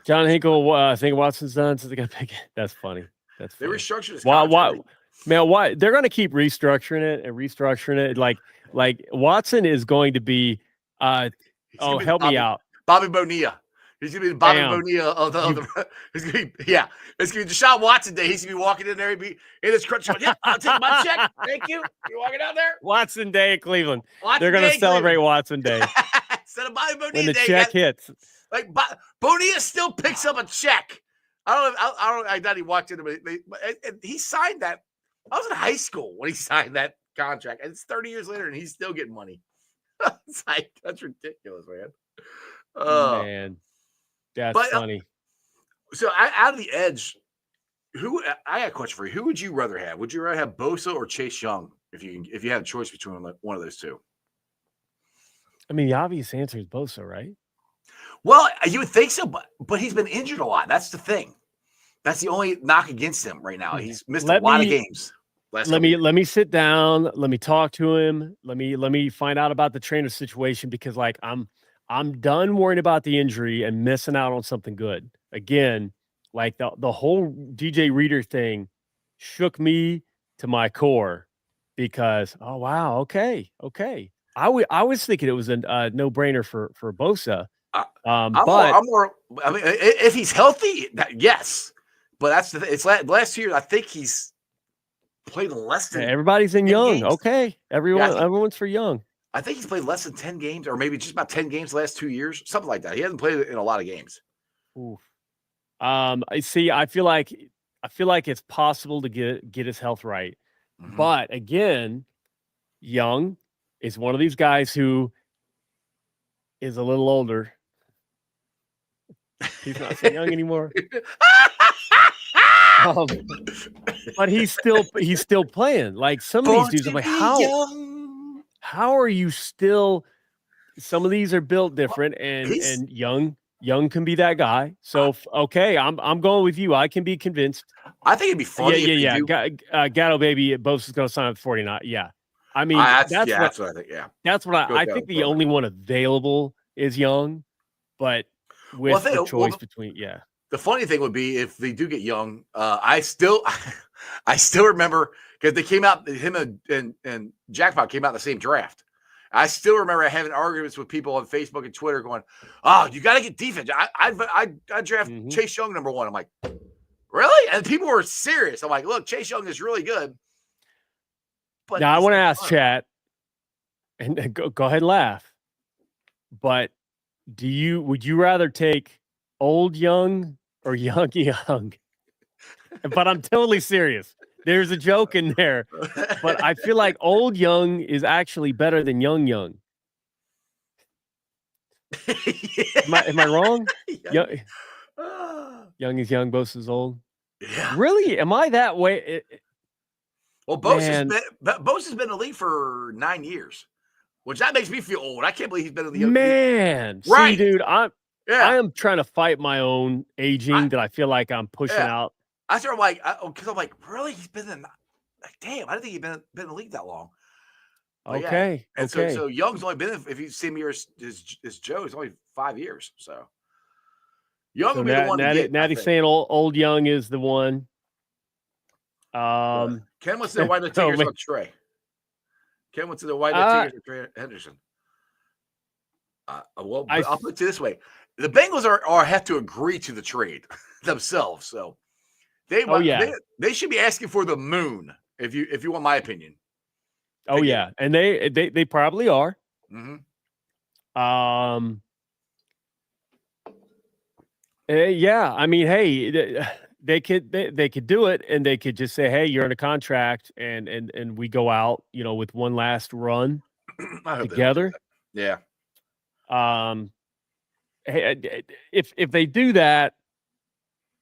John Hinkle, think Watson's done, so they're gonna pick it. That's funny. That's funny. They restructured his contract. Why? They're gonna keep restructuring it. Like Watson is going to be. Help me out. Bobby Bonilla. He's gonna be the Bobby Bonilla of the. He's gonna be It's gonna be Deshaun Watson day. He's gonna be walking in there. He'll be in his crutch. Yeah, I'll take my check. Thank you. You're walking out there. Watson Day at Cleveland. They're gonna celebrate Watson Day instead of Bobby Bonilla when the day, check hits. Like Bonilla still picks up a check. I thought he walked in, but he signed that. I was in high school when he signed that contract, and it's 30 years later, and he's still getting money. It's like, that's ridiculous, man. Man, that's But funny. so out of the edge, I got a question for you. Who would you rather have? Would you rather have Bosa or Chase Young if you had a choice between one of those two? I mean, the obvious answer is Bosa, right? Well, you would think so, but he's been injured a lot. That's the thing. That's the only knock against him right now. He's missed a lot of games. Let me sit down. Let me talk to him. Let me find out about the trainer situation, because like I'm done worrying about the injury and missing out on something good. Again, like the whole DJ Reader thing shook me to my core, because oh wow, okay. I was thinking it was a no-brainer for Bosa. I'm But more. I mean, if he's healthy, yes. But that's the thing. It's last year. I think he's played less than everybody's in 10 Young. games. Okay, everyone's for Young. I think he's played less than 10 games, or maybe just about 10 games the last 2 years, something like that. He hasn't played in a lot of games. Oof. I see. I feel like it's possible to get his health right, but again, Young is one of these guys who is a little older. He's not so young anymore. But he's still playing. Like some of these dudes, I'm like, how are you still? Some of these are built different, and Young can be that guy. So okay, I'm going with you. I can be convinced. I think it'd be funny. Yeah. Gatto baby, Bosa's going to sign up 49. Yeah, I mean that's what I think. Yeah, that's what I think. The only one available is Young, but with the choice between The funny thing would be if they do get Young. I still remember, because they came out, him and Jackpot came out in the same draft. I still remember having arguments with people on Facebook and Twitter going, "Oh, you got to get defense." I draft Chase Young number 1. I'm like, really? And people were serious. I'm like, look, Chase Young is really good. But now I want to ask chat, and go ahead and laugh. But would you rather take old Young or young? But I'm totally serious. There's a joke in there, but I feel like old Young is actually better than young. Am I wrong? Young is young, Bosa is old. Yeah. Really? Am I that way? Well, Bosa's been in the league for 9 years, which that makes me feel old. I can't believe he's been in the league. Right. See, dude, I am trying to fight my own aging that I feel like I'm pushing out. I started like, because I'm like, really? He's been in, like, damn, I didn't think he'd been in the league that long. But okay. Yeah. And so Young's only been, if you see me as Joe, it's only 5 years. So Young will be the one to get. Natty's saying old Young is the one. Ken wants to know why the Tigers on Trey. Ken wants to know why the Tigers are Trey Henderson. Well, I'll put it this way: the Bengals have to agree to the trade themselves. So they should be asking for the moon, if you want my opinion. And they probably are. I mean, hey, they could do it, and they could just say, hey, you're in a contract, and we go out, with one last run together. Yeah. Hey, if they do that,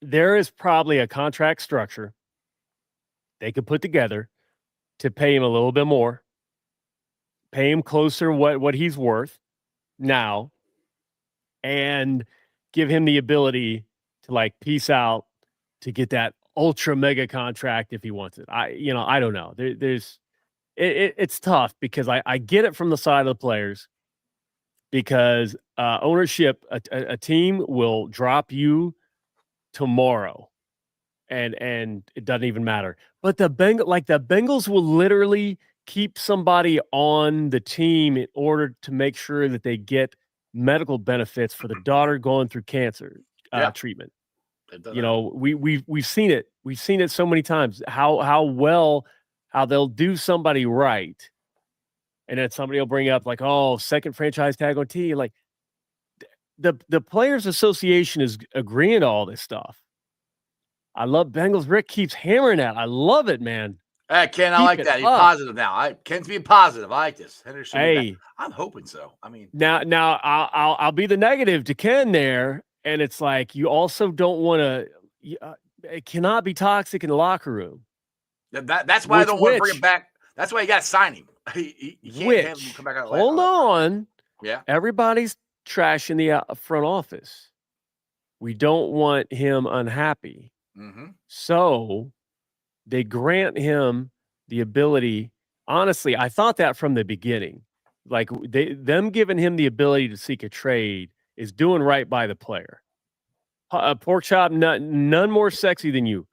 there is probably a contract structure they could put together to pay him a little bit more, pay him closer what he's worth now, and give him the ability to like peace out to get that ultra mega contract if he wants it. I don't know. It's tough, because I get it from the side of the players, because ownership, a team will drop you tomorrow, and it doesn't even matter. But the Bengals will literally keep somebody on the team in order to make sure that they get medical benefits for the daughter going through cancer treatment. We've seen it. We've seen it so many times. How they'll do somebody right, and then somebody will bring up like, oh, second franchise tag on T. Like the Players Association is agreeing to all this stuff. I love Bengals. Rick keeps hammering that. I love it, man. Hey, Ken, I Keep like it that. He's up. positive now. Ken's being positive. I like this. Henderson. Hey, I'm hoping so. I mean, now I'll be the negative to Ken there, and it's like you also don't want to. It cannot be toxic in the locker room. that's why I don't want to bring him back. That's why you got to sign him. You can't have him come back out. Hold on. Yeah. Everybody's trashing the front office. We don't want him unhappy. Mm-hmm. So they grant him the ability. Honestly, I thought that from the beginning. Like them giving him the ability to seek a trade is doing right by the player. Pork chop, none more sexy than you.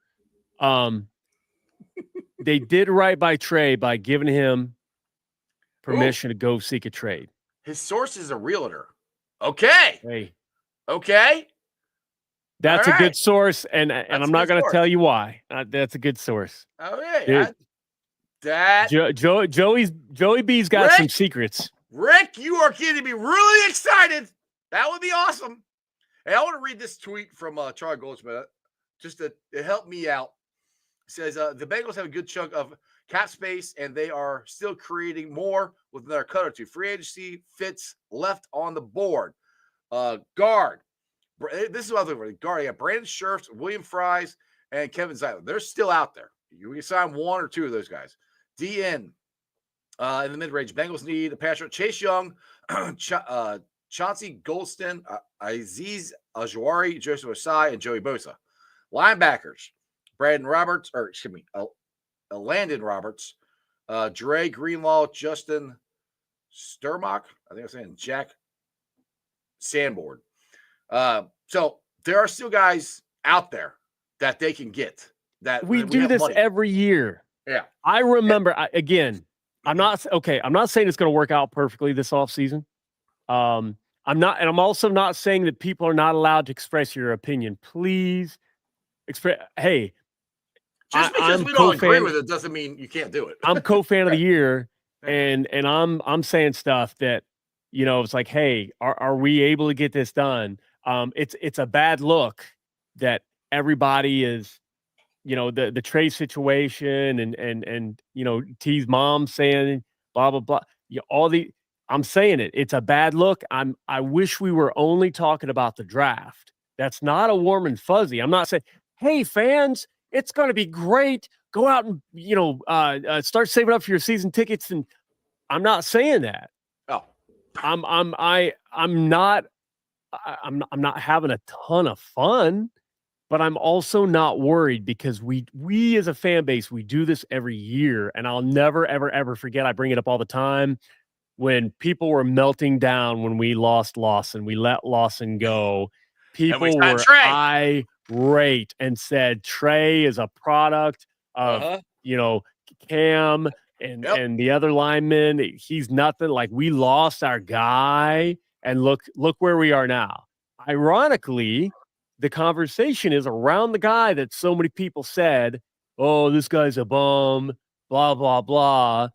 They did right by Trey by giving him permission to go seek a trade. His source is a realtor. Okay. Hey. Okay. That's a good source, and I'm not going to tell you why. That's a good source. Okay. Joey B's got some secrets. Rick, you are kidding me. Really excited. That would be awesome. Hey, I want to read this tweet from Charlie Goldsmith just to help me out. It says the Bengals have a good chunk of cap space, and they are still creating more with another cut or two. Free agency fits left on the board. Guard. This is what I'm looking for. Guard. Yeah, Brandon Scherfs, William Fries, and Kevin Zeitler. They're still out there. You can sign one or two of those guys. DN in the mid-range. Bengals need a pass rush. Chase Young, Chauncey Goldston, Aziz Ajwari, Joseph Osai, and Joey Bosa. Linebackers. Landon Roberts, Dre Greenlaw, Justin Sturmock, I think I'm saying Jack Sanborn. So there are still guys out there that they can get. That we do this every year. Yeah, I remember. I'm not saying it's going to work out perfectly this offseason. I'm not, and I'm also not saying that people are not allowed to express your opinion. Please express. Hey. Just because we don't agree with it doesn't mean you can't do it. I'm co-fan of the year, and I'm saying stuff that, it's like, hey, are we able to get this done? It's a bad look that everybody is, the trade situation and T's mom saying blah blah blah. I'm saying it. It's a bad look. I wish we were only talking about the draft. That's not a warm and fuzzy. I'm not saying, hey, fans, it's going to be great. Go out and start saving up for your season tickets. And I'm not saying that. Oh, I'm not having a ton of fun, but I'm also not worried because we as a fan base, we do this every year, and I'll never ever ever forget. I bring it up all the time when people were melting down when we lost Lawson. We let Lawson go. People were irate and said Trey is a product of Cam and the other linemen. He's nothing. Like, we lost our guy, and look where we are now. Ironically, the conversation is around the guy that so many people said, "Oh, this guy's a bum," blah blah blah,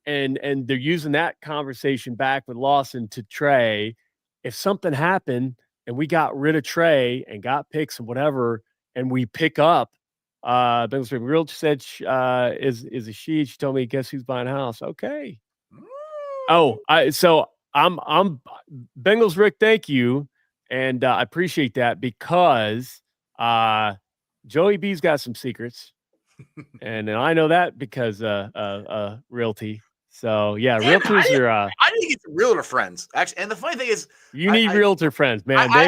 and they're using that conversation back with Lawson to Trey. If something happened and we got rid of Trey and got picks and whatever, and we pick up, Bengals Realtor said, is a she. She told me, guess who's buying a house? Okay. Oh, I'm Bengals Rick. Thank you. And I appreciate that because Joey B's got some secrets. And I know that because Realty. So yeah, realtors are. I need to get some realtor friends. Actually, and the funny thing is, you need realtor friends, man. I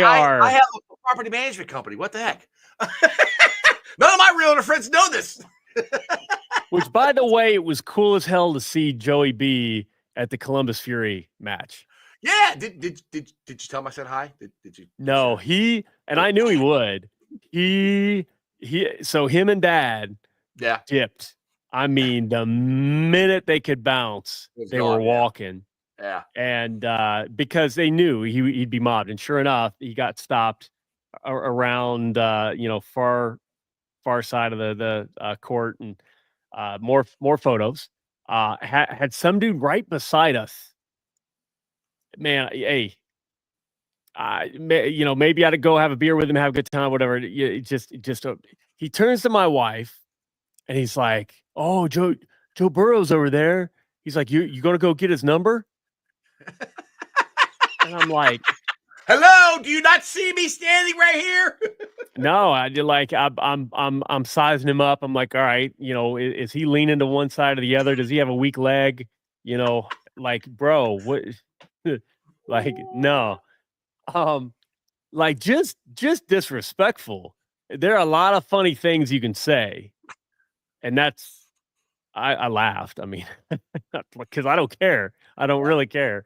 have a property management company. What the heck? None of my realtor friends know this. Which, by the way, it was cool as hell to see Joey B at the Columbus Fury match. Yeah. Did you tell him I said hi? Did you? No, and I knew he would. So him and Dad dipped. I mean, the minute they could bounce, they were walking. Yeah. And because they knew he'd be mobbed. And sure enough, he got stopped around, far side of the court, and more photos. Had some dude right beside us. Man, hey, maybe I'd go have a beer with him, have a good time, whatever. He turns to my wife And he's like, "Oh, Joe Burrow's over there." He's like, "You gonna go get his number?" And I'm like, hello, do you not see me standing right here? "No, I did like I'm sizing him up. I'm like, all right, is he leaning to one side or the other? Does he have a weak leg? Like, bro, what? Like, no, like just disrespectful. There are a lot of funny things you can say, and that's I laughed. I mean, because I don't care. I don't really care.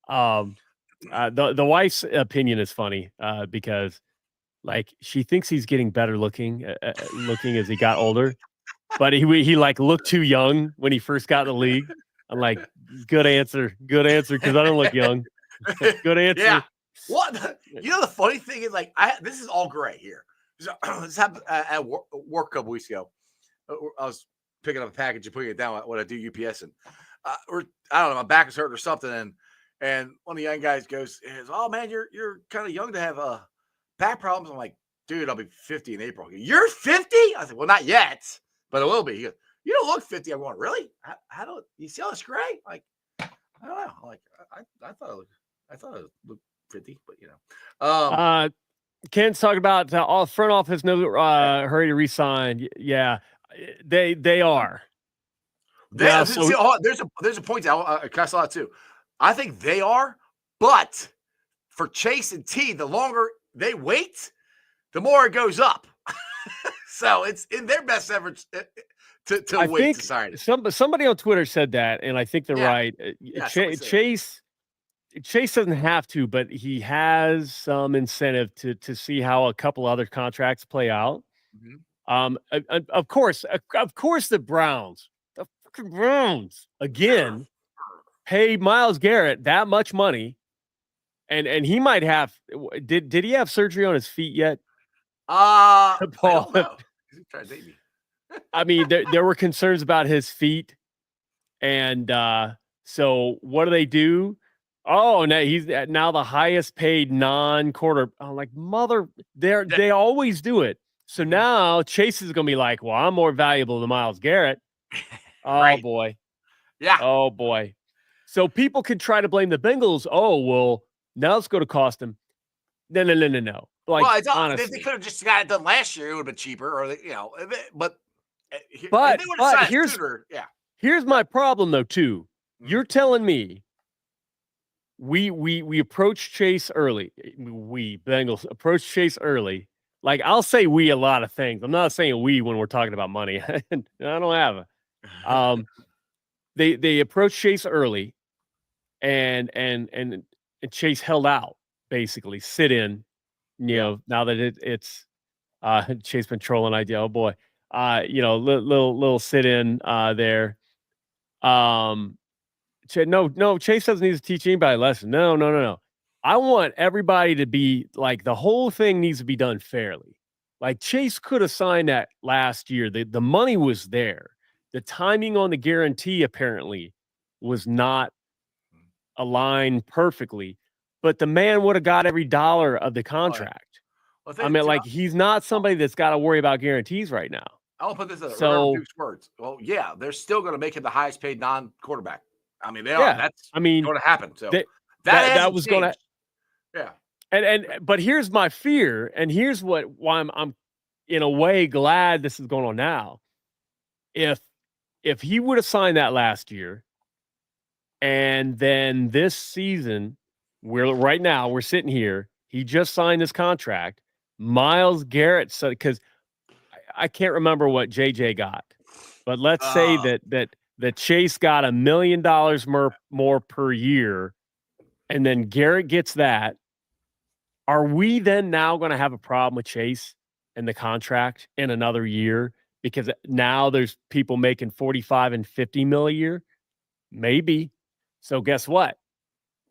Um, the wife's opinion is funny because like she thinks he's getting better looking as he got older, but he like looked too young when he first got in the league. I'm like, good answer, because I don't look young. Good answer. Yeah. The funny thing is, like, this is all great here. So, this happened at work a couple weeks ago. I was picking up a package and putting it down when I do UPS, and or I don't know, my back is hurt or something, and one of the young guys goes, "Oh man, you're kind of young to have back problems." I'm like, "Dude, I'll be 50 in April." You're 50? I said, "Well, not yet, but it will be." He goes, "You don't look 50." I'm going, "Really? How do you see all this gray?" Like, I don't know. I'm like, I thought it looked 50, but Ken's talking about all front office no hurry to resign. Yeah, they are. Now, there's a point I saw it too. I think they are, but for Chase and T, the longer they wait, the more it goes up. So it's in their best efforts to wait to sign it. Somebody on Twitter said that, and I think they're right. Chase doesn't have to, but he has some incentive to see how a couple other contracts play out. Of course, the Browns, the fucking Browns again, pay Myles Garrett that much money, and he might have. Did he have surgery on his feet yet? I don't know. He's trying to date me. I mean, there were concerns about his feet, and so what do? Oh, now he's now the highest paid non-quarter. I'm like, they always do it. So now Chase is going to be like, well, I'm more valuable than Myles Garrett. Oh, right. boy. Yeah. Oh, boy. So people can try to blame the Bengals. Oh, well, now it's going to cost them. No. Like, Well, honestly. they could have just got it done last year. It would have been cheaper, but here's my problem, though, too. You're telling me we approach Chase early. We Bengals approach Chase early. Like, I'll say we a lot of things. I'm not saying we when we're talking about money. I don't have a. They approach Chase early, and Chase held out, basically sit in. Now that it's Chase been trolling idea. Oh boy, little sit in there. No, Chase doesn't need to teach anybody a lesson. No. I want everybody to be like, the whole thing needs to be done fairly. Like, Chase could have signed that last year. The money was there. The timing on the guarantee apparently was not aligned perfectly, but the man would have got every dollar of the contract. I mean, like, he's not somebody that's got to worry about guarantees right now. I'll put this in Duke's words. Well, yeah, they're still going to make him the highest paid non-quarterback. I mean, they are. That's going to happen. So that was going to. Yeah. But here's my fear, and here's why I'm in a way glad this is going on now. If he would have signed that last year, and then this season, we're sitting here, he just signed this contract. Myles Garrett said, because I can't remember what JJ got, but let's say that Chase got $1 million more per year, and then Garrett gets that. Are we then now going to have a problem with Chase and the contract in another year? Because now there's people making 45 and 50 mil a year? Maybe. So guess what?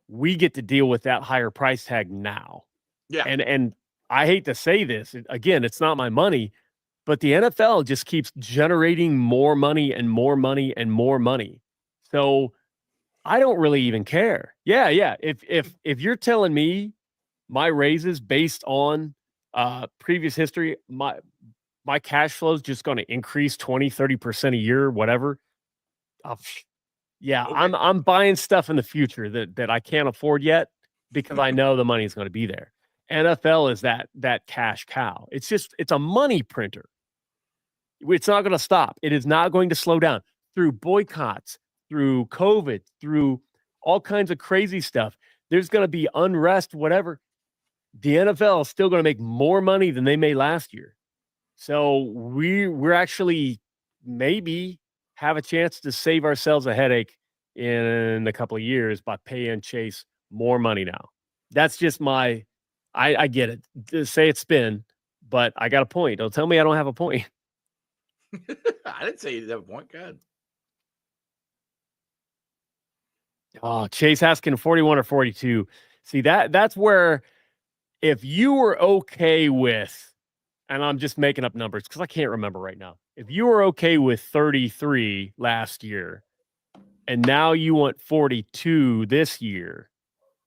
We get to deal with that higher price tag now. Yeah. And I hate to say this. Again, it's not my money, but the NFL just keeps generating more money and more money and more money. So I don't really even care. Yeah. If you're telling me my raises based on previous history, my my cash flow is just going to increase 20, 30% a year, whatever. Yeah, Okay. I'm buying stuff in the future that I can't afford yet because I know the money is going to be there. NFL is that cash cow. It's a money printer. It's not going to stop. It is not going to slow down through boycotts, through COVID, through all kinds of crazy stuff. There's going to be unrest, whatever. The NFL is still going to make more money than they made last year. So we're actually maybe have a chance to save ourselves a headache in a couple of years by paying Chase more money now. That's just I get it. Just say it's spin, but I got a point. Don't tell me I don't have a point. I didn't say you didn't have a point. Good. Oh, Chase asking 41 or 42. See, that's where if you were okay with, and I'm just making up numbers because I can't remember right now. If you were okay with 33 last year and now you want 42 this year,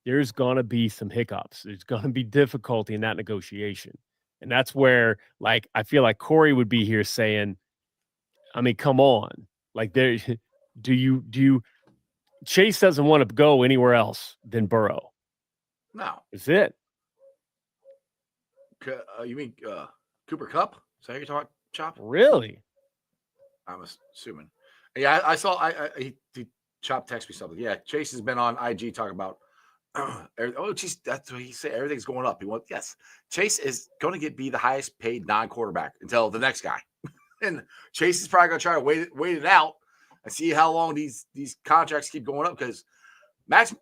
there's going to be some hiccups. There's going to be difficulty in that negotiation. And that's where, like, I feel like Corey would be here saying, I mean, come on. Like, there, do you, Chase doesn't want to go anywhere else than Burrow. No. That's it. You mean Cooper Kupp? Is that what you're talking about, Chop? Really? I'm assuming. Yeah, I saw. He Chop text me something. Yeah, Chase has been on IG talking about. Geez, that's what he said. Everything's going up. Yes, Chase is going to be the highest paid non-quarterback until the next guy, and Chase is probably going to try to wait it out and see how long these contracts keep going up because Max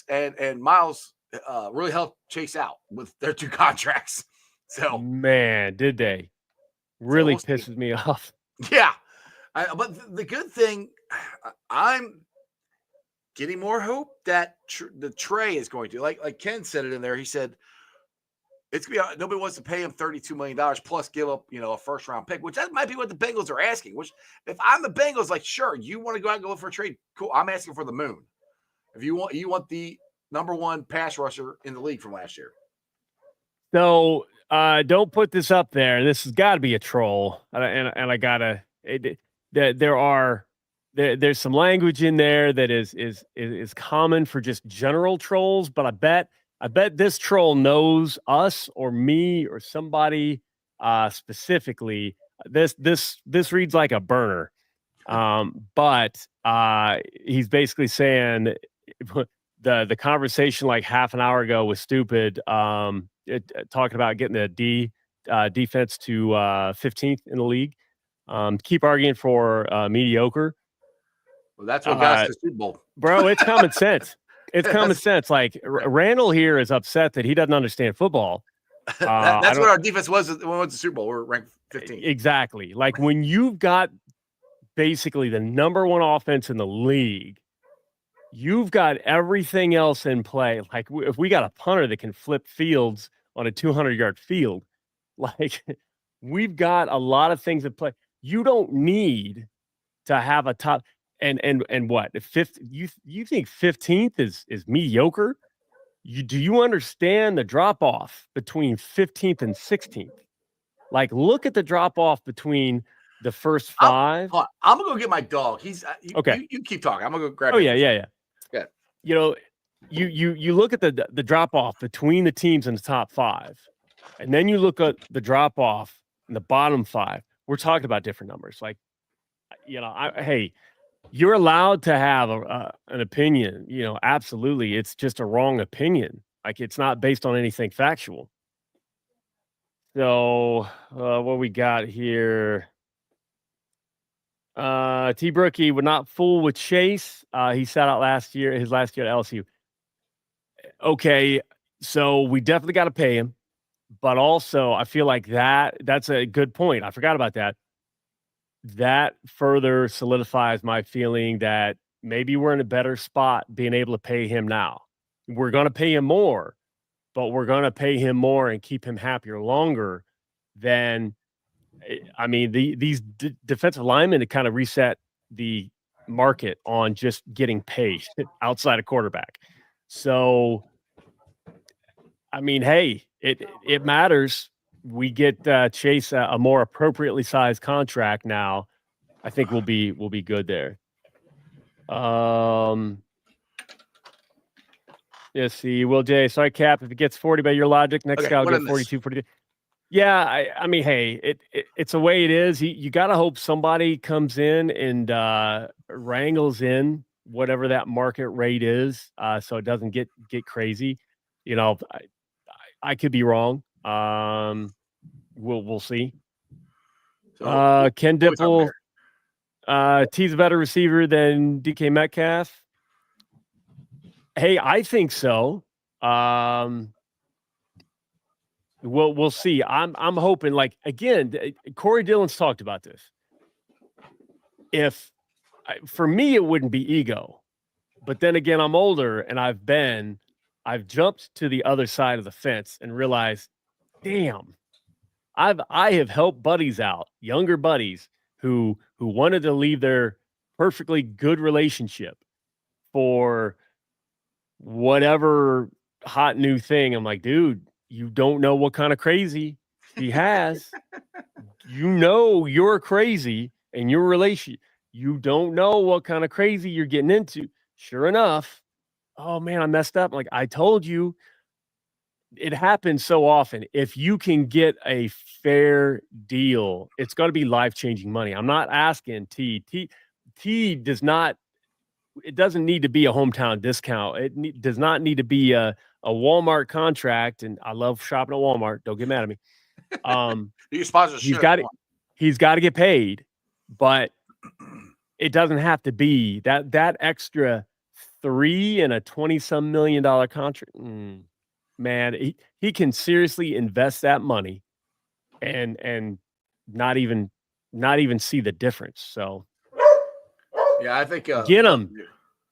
and Miles really helped Chase out with their 2 contracts. So man, did they? Really pisses me off. Yeah. But the good thing, I'm getting more hope that the Trey is going to, like Ken said it in there. He said it's gonna be nobody wants to pay him $32 million plus give up, a first round pick, which that might be what the Bengals are asking. Which if I'm the Bengals, like, sure, you want to go out and go for a trade, cool. I'm asking for the moon. If you want the number 1 pass rusher in the league from last year. So don't put this up there. This has got to be a troll, and I gotta. There's some language in there that is common for just general trolls, but I bet this troll knows us or me or somebody specifically. This reads like a burner, but he's basically saying the conversation like half an hour ago was stupid. Talking about getting the defense to 15th in the league. Keep arguing for mediocre. Well, that's what got us to the Super Bowl. Bro, it's common sense. It's common sense. Like Randall here is upset that he doesn't understand football. That's what our defense was when we went to the Super Bowl. We're ranked 15th. Exactly. Like when you've got basically the number 1 offense in the league, you've got everything else in play. Like if we got a punter that can flip fields on a 200-yard field, like we've got a lot of things in play. You don't need to have a top and what if you think 15th is mediocre? Do you understand the drop off between 15th and 16th? Like look at the drop off between the first 5. I'm gonna go get my dog. He's okay. You keep talking. I'm gonna go grab. Oh yeah. Yeah. You look at the drop off between the teams in the top 5, and then you look at the drop off in the bottom 5. We're talking about different numbers. Like, hey, you're allowed to have an opinion. Absolutely, it's just a wrong opinion. Like it's not based on anything factual. So what we got here? T. Brookie would not fool with Chase. He sat out his last year at LSU. Okay, so we definitely got to pay him, but also I feel like that's a good point. I forgot about that. That further solidifies my feeling that maybe we're in a better spot being able to pay him now. We're going to pay him more, but we're going to pay him more and keep him happier longer than. I mean, these defensive linemen to kind of reset the market on just getting paid outside of quarterback. So, I mean, hey, it matters. we get Chase a more appropriately sized contract now, I think we'll be good there. Let's see. Will Jay, sorry, Cap, if it gets 40 by your logic, next guy will get 42, 42. Yeah, I mean, hey, it's the way it is. You got to hope somebody comes in and wrangles in whatever that market rate is, so it doesn't get crazy. You know, I could be wrong. We'll see. So, Ken Dipple, T's a better receiver than DK Metcalf. Hey, I think so. We'll see. I'm hoping, like, again, Corey Dillon's talked about this. For me, it wouldn't be ego, but then again, I'm older and I've jumped to the other side of the fence and realized, damn, I have helped buddies out, younger buddies who wanted to leave their perfectly good relationship for whatever hot new thing. I'm like, dude, you don't know what kind of crazy he has. You know you're crazy in your relation. You don't know what kind of crazy you're getting into. Sure enough, oh man, I messed up. Like, I told you. It happens so often. If you can get a fair deal, it's going to be life-changing money. I'm not asking T does not. It doesn't need to be a hometown discount. It does not need to be a Walmart contract. And I love shopping at Walmart. Don't get mad at me. You sponsor he's got to get paid, but it doesn't have to be that extra $3 and a $20-some million contract. Man, he can seriously invest that money and not even see the difference. So yeah, I think get him.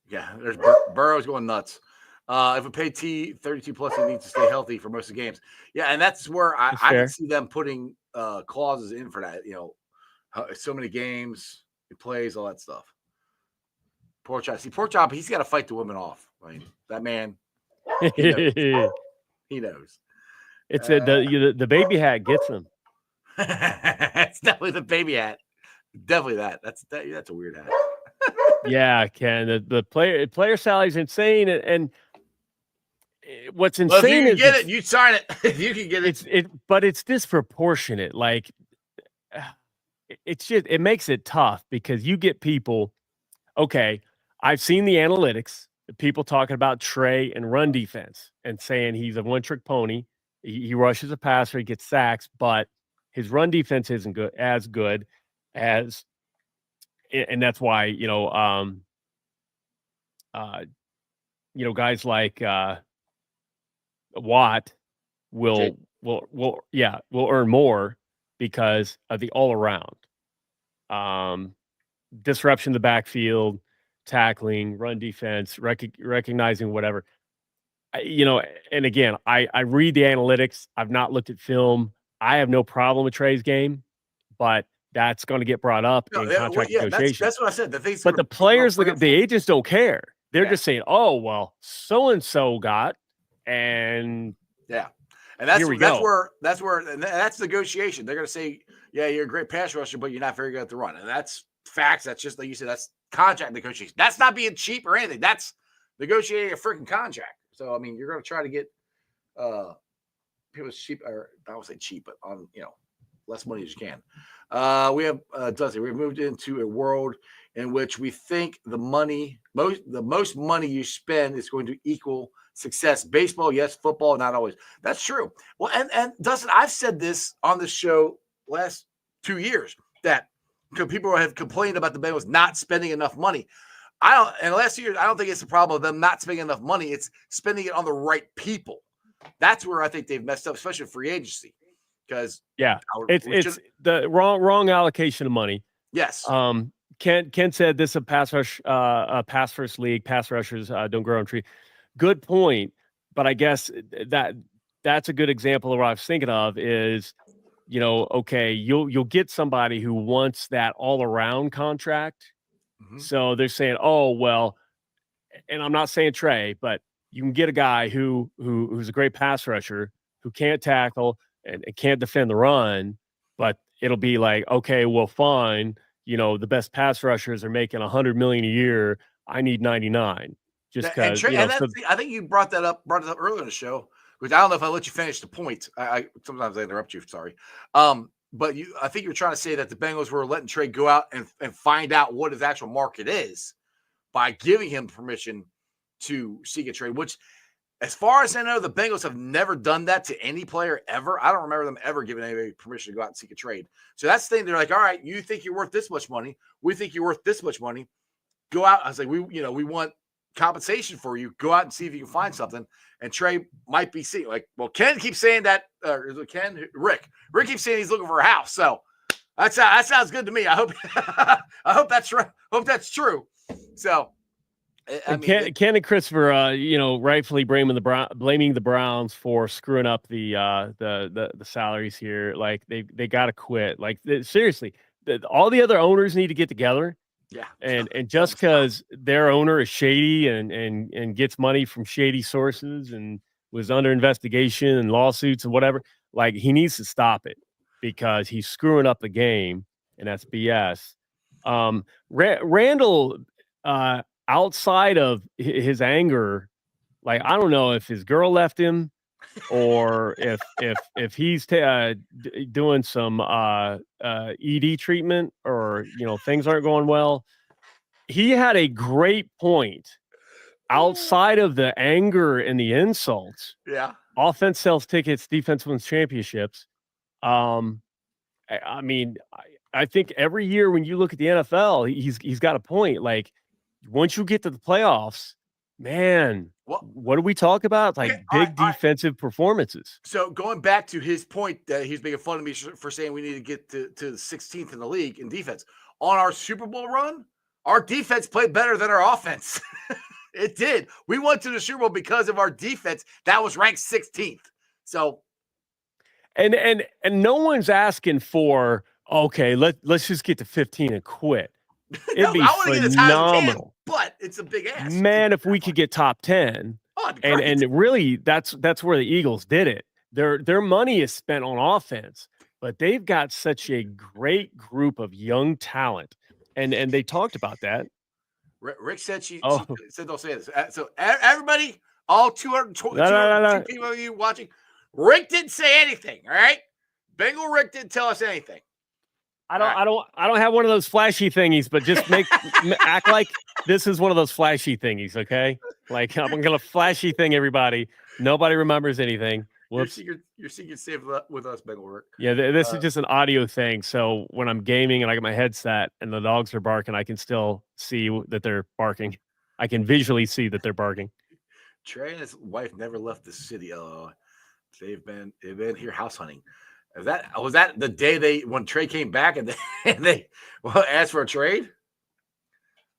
Yeah, there's Burrow's going nuts. If we pay T 32 plus, he needs to stay healthy for most of the games. Yeah, and that's where I can see them putting clauses in for that. You know, so many games he plays, all that stuff. Poor Chop. He's got to fight the women off. I mean, that man. He knows. It's the baby hat gets him. It's definitely the baby hat. Definitely that. That's a weird hat. Yeah, Ken. The player salary is insane, and what's insane if you is get it, you sign it. You can get it. But it's disproportionate. Like, it makes it tough because you get people. Okay, I've seen the analytics. People talking about Trey and run defense and saying he's a one-trick pony. He rushes a passer, he gets sacks, but his run defense isn't as good as, and that's why guys like Watt will earn more because of the all around disruption of the backfield, tackling, run defense, recognizing whatever. And again, I read the analytics. I've not looked at film. I have no problem with Trey's game, but that's going to get brought up in contract negotiations. That's what I said. But the players, the agents don't care. They're just saying, "Oh, well, so and so got," and and that's negotiation. They're going to say, "Yeah, you're a great pass rusher, but you're not very good at the run," and that's facts. That's just like you said. That's contract negotiation. That's not being cheap or anything. That's negotiating a freaking contract. So I mean, you're going to try to get people cheap, or I won't say cheap, but on less money as you can. We have Dusty. We've moved into a world in which we think the most money you spend is going to equal success. Baseball, yes. Football, not always. That's true. Well, and Dustin, I've said this on this show last 2 years that people have complained about the Bengals not spending enough money. In the last 2 years, I don't think it's a problem of them not spending enough money. It's spending it on the right people. That's where I think they've messed up, especially free agency. Because it's the wrong allocation of money. Yes. Ken said this is a pass first league. Pass rushers don't grow on tree. Good point. But I guess that's a good example of what I was thinking of is, okay, you'll get somebody who wants that all around contract. Mm-hmm. So they're saying, oh, well, and I'm not saying Trey, but you can get a guy who's a great pass rusher who can't tackle and can't defend the run, but it'll be like, okay, well, fine. The best pass rushers are making $100 million a year. I need 99 just And because, and that's I think you brought it up earlier in the show, which I don't know if I let you finish the point. I sometimes I interrupt you. Sorry. But I think you're trying to say that the Bengals were letting Trey go out and find out what his actual market is by giving him permission to seek a trade, which, as far as I know, the Bengals have never done that to any player ever. I don't remember them ever giving anybody permission to go out and seek a trade. So that's the thing. They're like, all right, you think you're worth this much money. We think you're worth this much money. Go out. I was like, we want compensation for you. Go out and see if you can find something. And Trey might be seeing, like, well, Ken keeps saying that. Rick keeps saying he's looking for a house. So that sounds good to me. I hope I hope that's right. Hope that's true. So. Ken and Christopher, rightfully blaming the Browns for screwing up the salaries here. Like they got to quit. Like seriously, all the other owners need to get together. Yeah, and just because their owner is shady and gets money from shady sources and was under investigation and lawsuits and whatever, like he needs to stop it because he's screwing up the game, and that's BS. Randall. Outside of his anger, like I don't know if his girl left him or if he's doing some ED treatment or things aren't going well. He had a great point outside of the anger and the insults. Yeah, offense sells tickets, defense wins championships. I mean, I think every year when you look at the NFL, he's got a point. Like, once you get to the playoffs, man, what do we talk about? Like big defensive performances. So going back to his point that he's making fun of me for saying we need to get to the 16th in the league in defense. On our Super Bowl run, our defense played better than our offense. It did. We went to the Super Bowl because of our defense. That was ranked 16th. So, and no one's asking for, okay, let's just get to 15 and quit. It'd be phenomenal, but it's a big ask. Man, if we could get top 10, and really, that's where the Eagles did it. Their money is spent on offense, but they've got such a great group of young talent, and they talked about that. Rick said she said don't say this. So everybody, all 222 people of you watching, Rick didn't say anything. All right, Bengal Rick didn't tell us anything. I don't have one of those flashy thingies, but just act like this is one of those flashy thingies, okay? Like I'm gonna flashy thing everybody. Nobody remembers anything. Whoops. Your secret's safe with us, Bengal Rick. Yeah, this is just an audio thing. So when I'm gaming and I got my headset and the dogs are barking, I can still see that they're barking. I can visually see that they're barking. Trey and his wife never left the city. They've been here house hunting. Was that the day when Trey came back and they asked for a trade?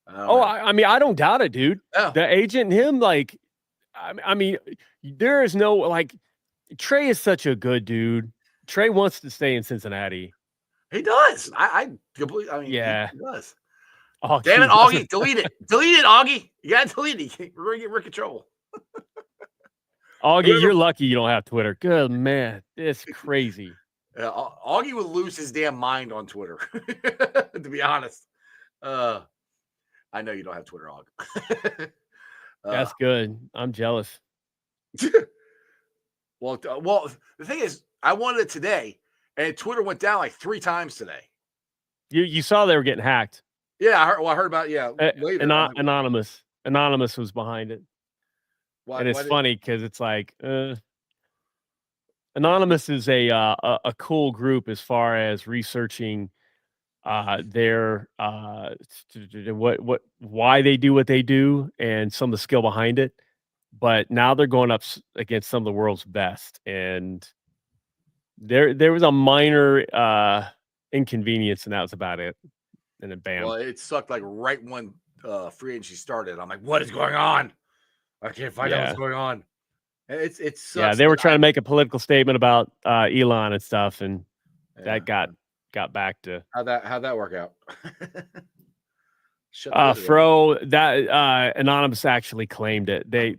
I mean, I don't doubt it, dude. Oh. The agent and him, like, I mean, there is no, like, Trey is such a good dude. Trey wants to stay in Cincinnati. He does. I completely. I mean, yeah, he does. Oh, damn it, Augie! Delete it, Augie. You gotta delete it. We're gonna get Rick in trouble. Augie, you're lucky you don't have Twitter. Good man, it's crazy. Augie would lose his damn mind on Twitter. To be honest, I know you don't have Twitter, Aug. That's good. I'm jealous. Well, the thing is, I wanted it today, and Twitter went down like 3 times today. You saw they were getting hacked. Yeah, I heard about later. Anonymous was behind it. And it's funny because it's like Anonymous is a cool group as far as researching their why they do what they do and some of the skill behind it. But now they're going up against some of the world's best, and there was a minor inconvenience, and that was about it. And then bam. Well, it sucked like right when free agency started. I'm like, what is going on? I can't find out what's going on. It sucks. Yeah, they were trying to make a political statement about Elon and stuff, and that got back to how'd that work out? Fro, that Anonymous actually claimed it. They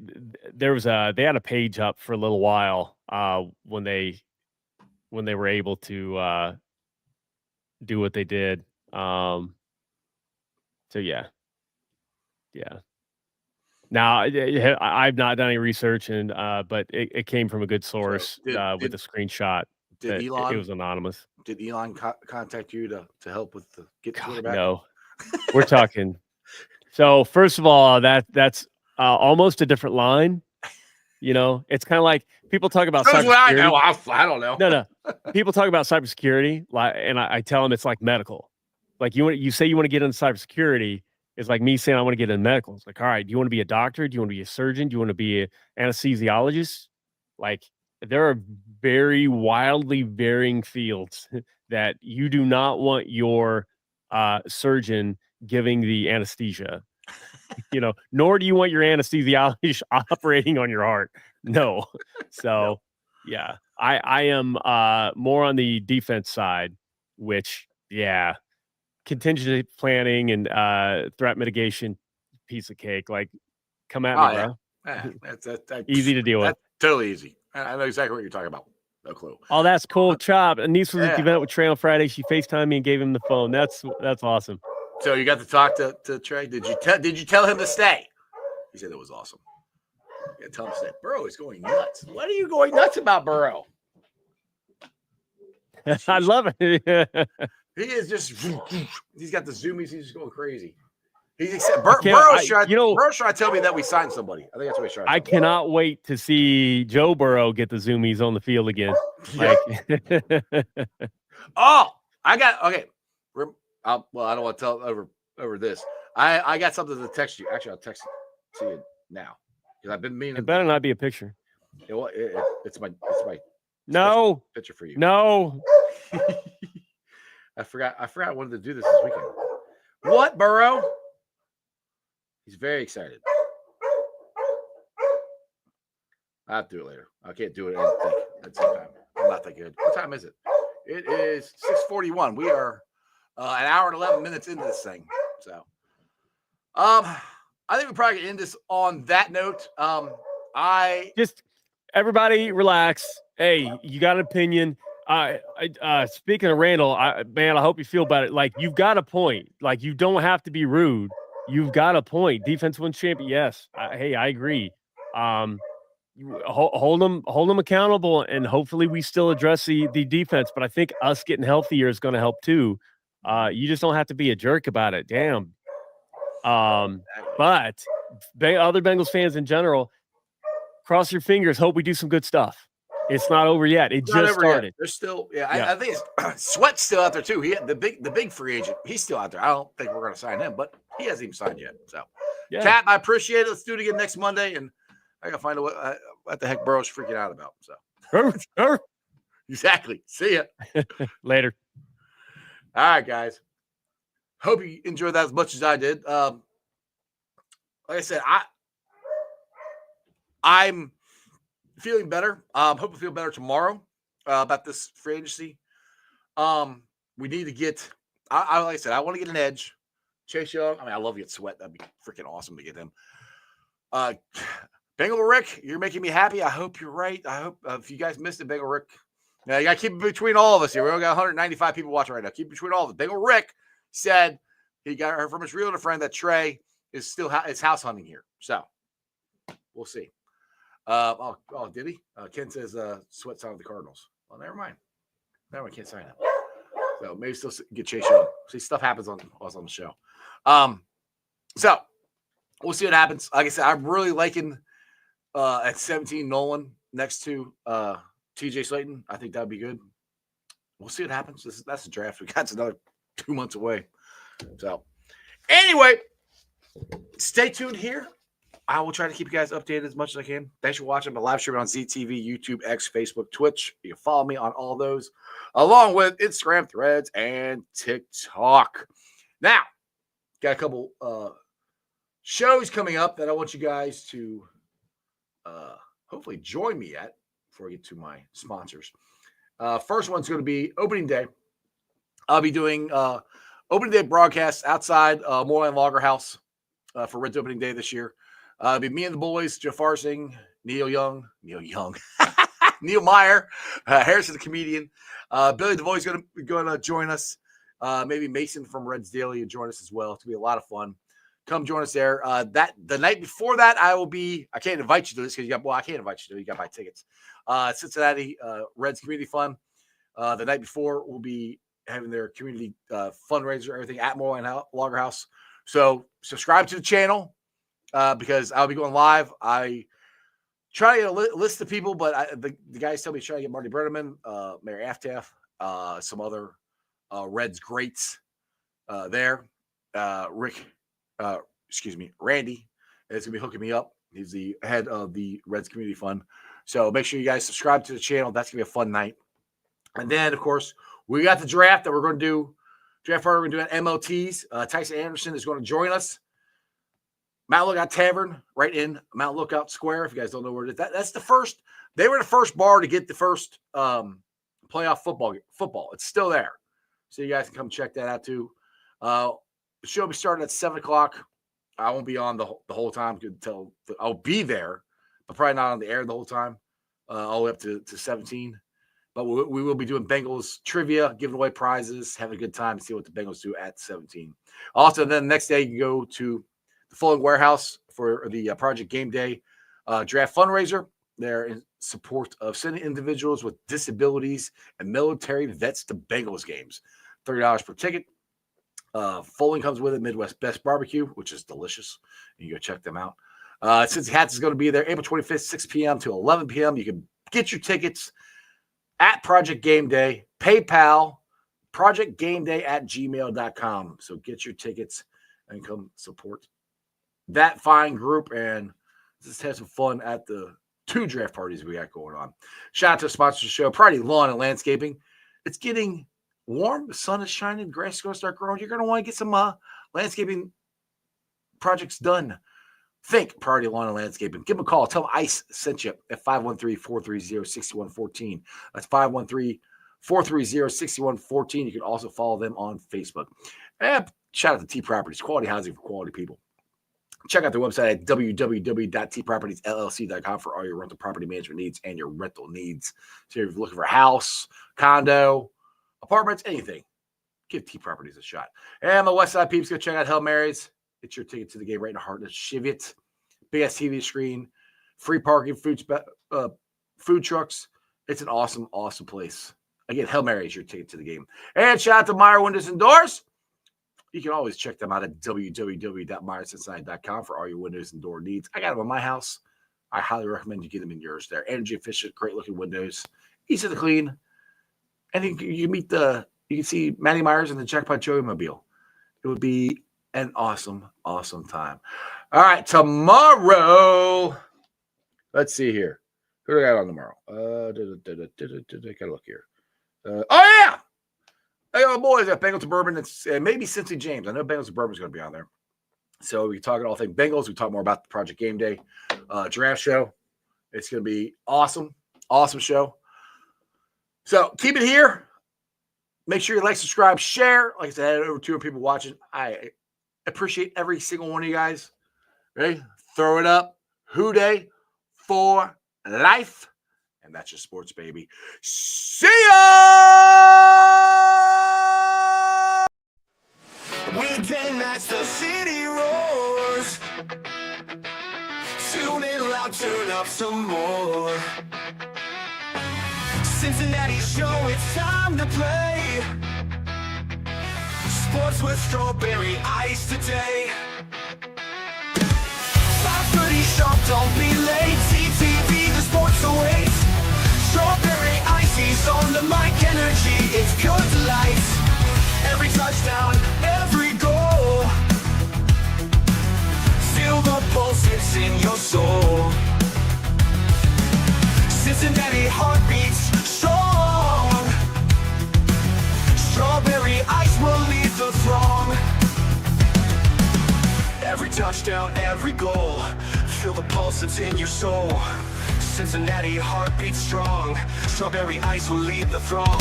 had a page up for a little while when they when they were able to do what they did. So yeah. Now I've not done any research, but it came from a good source with a screenshot did that it was anonymous. Did Elon contact you to help with the get the God, quarterback? no, we're talking. So first of all, that's almost a different line. It's kind of like people talk about That's what I cybersecurity. know. I don't know. No. People talk about cybersecurity, and I tell them it's like medical. Like you say you want to get into cybersecurity. It's like me saying I want to get into medical. It's like, all right, do you want to be a doctor? Do you want to be a surgeon? Do you want to be an anesthesiologist? Like there are very wildly varying fields that you do not want your surgeon giving the anesthesia. Nor do you want your anesthesiologist operating on your heart. No. So, yeah, I am more on the defense side, which, yeah, contingency planning and threat mitigation, piece of cake. Like, come at me, bro. That's Easy to deal with. That's totally easy. I know exactly what you're talking about. No clue. Oh, that's cool. Chop. A niece was at the event with Trey on Friday. She FaceTimed me and gave him the phone. That's awesome. So you got to talk to Trey. Did you tell him to stay? He said it was awesome. Yeah, tell him to stay. Burrow is going nuts. What are you going nuts about, Burrow? I love it. He is just. He's got the zoomies. He's just going crazy. Burrow's trying to tell me that we signed somebody. I think that's what he's trying to tell me. Cannot wait to see Joe Burrow get the zoomies on the field again. Okay. Well, I don't want to tell over this. I got something to text you. Actually, I'll text it to you now because I've been meaning. It better not be a picture. It's my no picture for you. No, I forgot. I wanted to do this weekend. What, Burrow? He's very excited. I have to do it later. I can't do it at the same time. I'm not that good. What time is it? It is 6:41. We are an hour and 11 minutes into this thing. So, I think we probably can end this on that note. Just everybody relax. Hey, you got an opinion. Speaking of Randall, I hope you feel better. Like you've got a point. Like you don't have to be rude. You've got a point. Defense wins champion. Yes. Hey, I agree. Hold them accountable, and hopefully we still address the defense. But I think us getting healthier is going to help too. You just don't have to be a jerk about it. Damn. But other Bengals fans in general, cross your fingers. Hope we do some good stuff. It's not over yet. It just started. Yet. There's still, I think Sweat's still out there too. He had the big free agent. He's still out there. I don't think we're going to sign him, but he hasn't even signed yet. So, Cat, I appreciate it. Let's do it again next Monday, and I got to find out what the heck Burrow's freaking out about. So, exactly. See ya later. All right, guys. Hope you enjoyed that as much as I did. Like I said, I'm feeling better. Hope to feel better tomorrow about this free agency. We need to get. Like I said, I want to get an edge. Chase Young. I love you at Sweat. That'd be freaking awesome to get him. Bengal Rick, you're making me happy. I hope you're right. I hope if you guys missed it, Bengal Rick. Now you got to keep it between all of us here. We only got 195 people watching right now. Keep it between all of us. Bengal Rick said he got her from his realtor friend that Trey is still is house hunting here. So we'll see. Did he? Ken says Sweat signed with the Cardinals. Well, never mind. Never mind. Can't sign him. So maybe still get Chase Young. See, stuff happens on the show. So we'll see what happens. Like I said, I'm really liking at 17 Nolan next to TJ Slayton. I think that'd be good. We'll see what happens. That's the draft. We got another 2 months away. So anyway, stay tuned here. I will try to keep you guys updated as much as I can. Thanks for watching my live stream on ZTV, YouTube, X, Facebook, Twitch. You can follow me on all those, along with Instagram, Threads, and TikTok. Now, got a couple shows coming up that I want you guys to hopefully join me at before I get to my sponsors. First one's going to be opening day. I'll be doing opening day broadcasts outside Moreland Logger House for Red's opening day this year. It'll be me and the boys, Jafar Singh, Neil Young. Neil Meyer, Harrison the comedian. Billy DeVoy's going to join us. Maybe Mason from Reds Daily will join us as well. It's going to be a lot of fun. Come join us there. The night before that, I can't invite you to this because I can't invite you to it. You got to buy tickets. Cincinnati Reds Community Fund. The night before, we'll be having their community fundraiser, everything at Moreland Lager House. So subscribe to the channel because I'll be going live. I try to get a list of people, but the guys tell me try to get Marty Brenneman, Mary Aftaff, some other Reds greats there. Randy is going to be hooking me up. He's the head of the Reds Community Fund. So make sure you guys subscribe to the channel. That's going to be a fun night. And then, of course, we got the draft that we're going to do. Draft party we're going to do at MOTs. Tyson Anderson is going to join us. Mount Lookout Tavern, right in Mount Lookout Square. If you guys don't know where it is, that's the first. They were the first bar to get the first playoff football. It's still there, so you guys can come check that out too. The show will be starting at 7:00. I won't be on the whole time until I'll be there, but probably not on the air the whole time. All the way up to 17. But we will be doing Bengals trivia, giving away prizes, having a good time, and see what the Bengals do at 17. Also, then the next day, you can go to the Fulling Warehouse for the Project Game Day draft fundraiser. They're in support of sending individuals with disabilities and military vets to Bengals games. $30 per ticket. Fulling comes with it, Midwest Best Barbecue, which is delicious. You can go check them out. Since Hats is going to be there April 25th, 6 p.m. to 11 p.m. You can get your tickets at Project Game Day, PayPal, projectgameday@gmail.com. So get your tickets and come support that fine group and just have some fun at the 2 draft parties we got going on. Shout out to the sponsor of the show, Priority Lawn and Landscaping. It's getting warm. The sun is shining. The grass is going to start growing. You're going to want to get some landscaping projects done. Think Priority Lawn and Landscaping. Give them a call. Tell them ICE sent you at 513-430-6114. That's 513-430-6114. You can also follow them on Facebook. And shout out to T Properties, quality housing for quality people. Check out their website at www.tpropertiesllc.com for all your rental property management needs and your rental needs. So if you're looking for a house, condo, apartments, anything, give T Properties a shot. And the West Side peeps, go check out Hail Marys. Get your ticket to the game right in the heart of Cheviot. Big ass TV screen, free parking, food trucks. It's an awesome, awesome place. Again, Hail Mary is your ticket to the game. And shout out to Meyer Windows and Doors. You can always check them out at www.meyercincinnati.com for all your windows and door needs. I got them in my house. I highly recommend you get them in yours there. Energy efficient, great looking windows, easy to clean. And you can see Matty Myers in the Jackpot Joey Mobile. It would be an awesome, awesome time. All right, tomorrow. Let's see here. Who do I got on tomorrow? Gotta look here. Oh yeah, hey, boys, got Bengals to Bourbon. It's maybe Cincy James. I know Bengals to Bourbon is going to be on there. So we talk all things Bengals. We talk more about the Project Game Day draft show. It's going to be awesome, awesome show. So keep it here. Make sure you like, subscribe, share. Like I said, I had over 200 people watching. I appreciate every single one of you guys. Ready? Throw it up. Who Day for life. And that's your sports, baby. See ya! Weekend nights, the city roars. Tune in loud, turn up some more. Cincinnati show, it's time to play. Sports with strawberry ice today. 5:30 sharp, don't be late. TTV, the sports awaits. Strawberry ices on the mic, energy, it's pure delight. Every touchdown, every goal. Feel the pulse, it's in your soul. Cincinnati heartbeats strong. Strawberry ice will lead the throng. Every touchdown, every goal. Feel the pulse that's in your soul. Cincinnati heartbeats strong. Strawberry ice will lead the throng.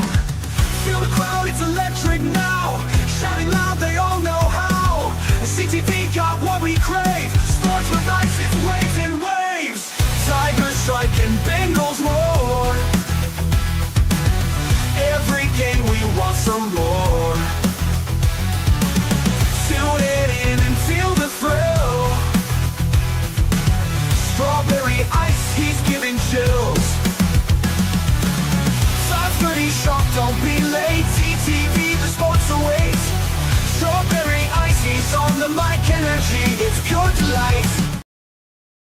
Feel the crowd, it's electric now. Shouting loud, they all know how. CTV got what we crave.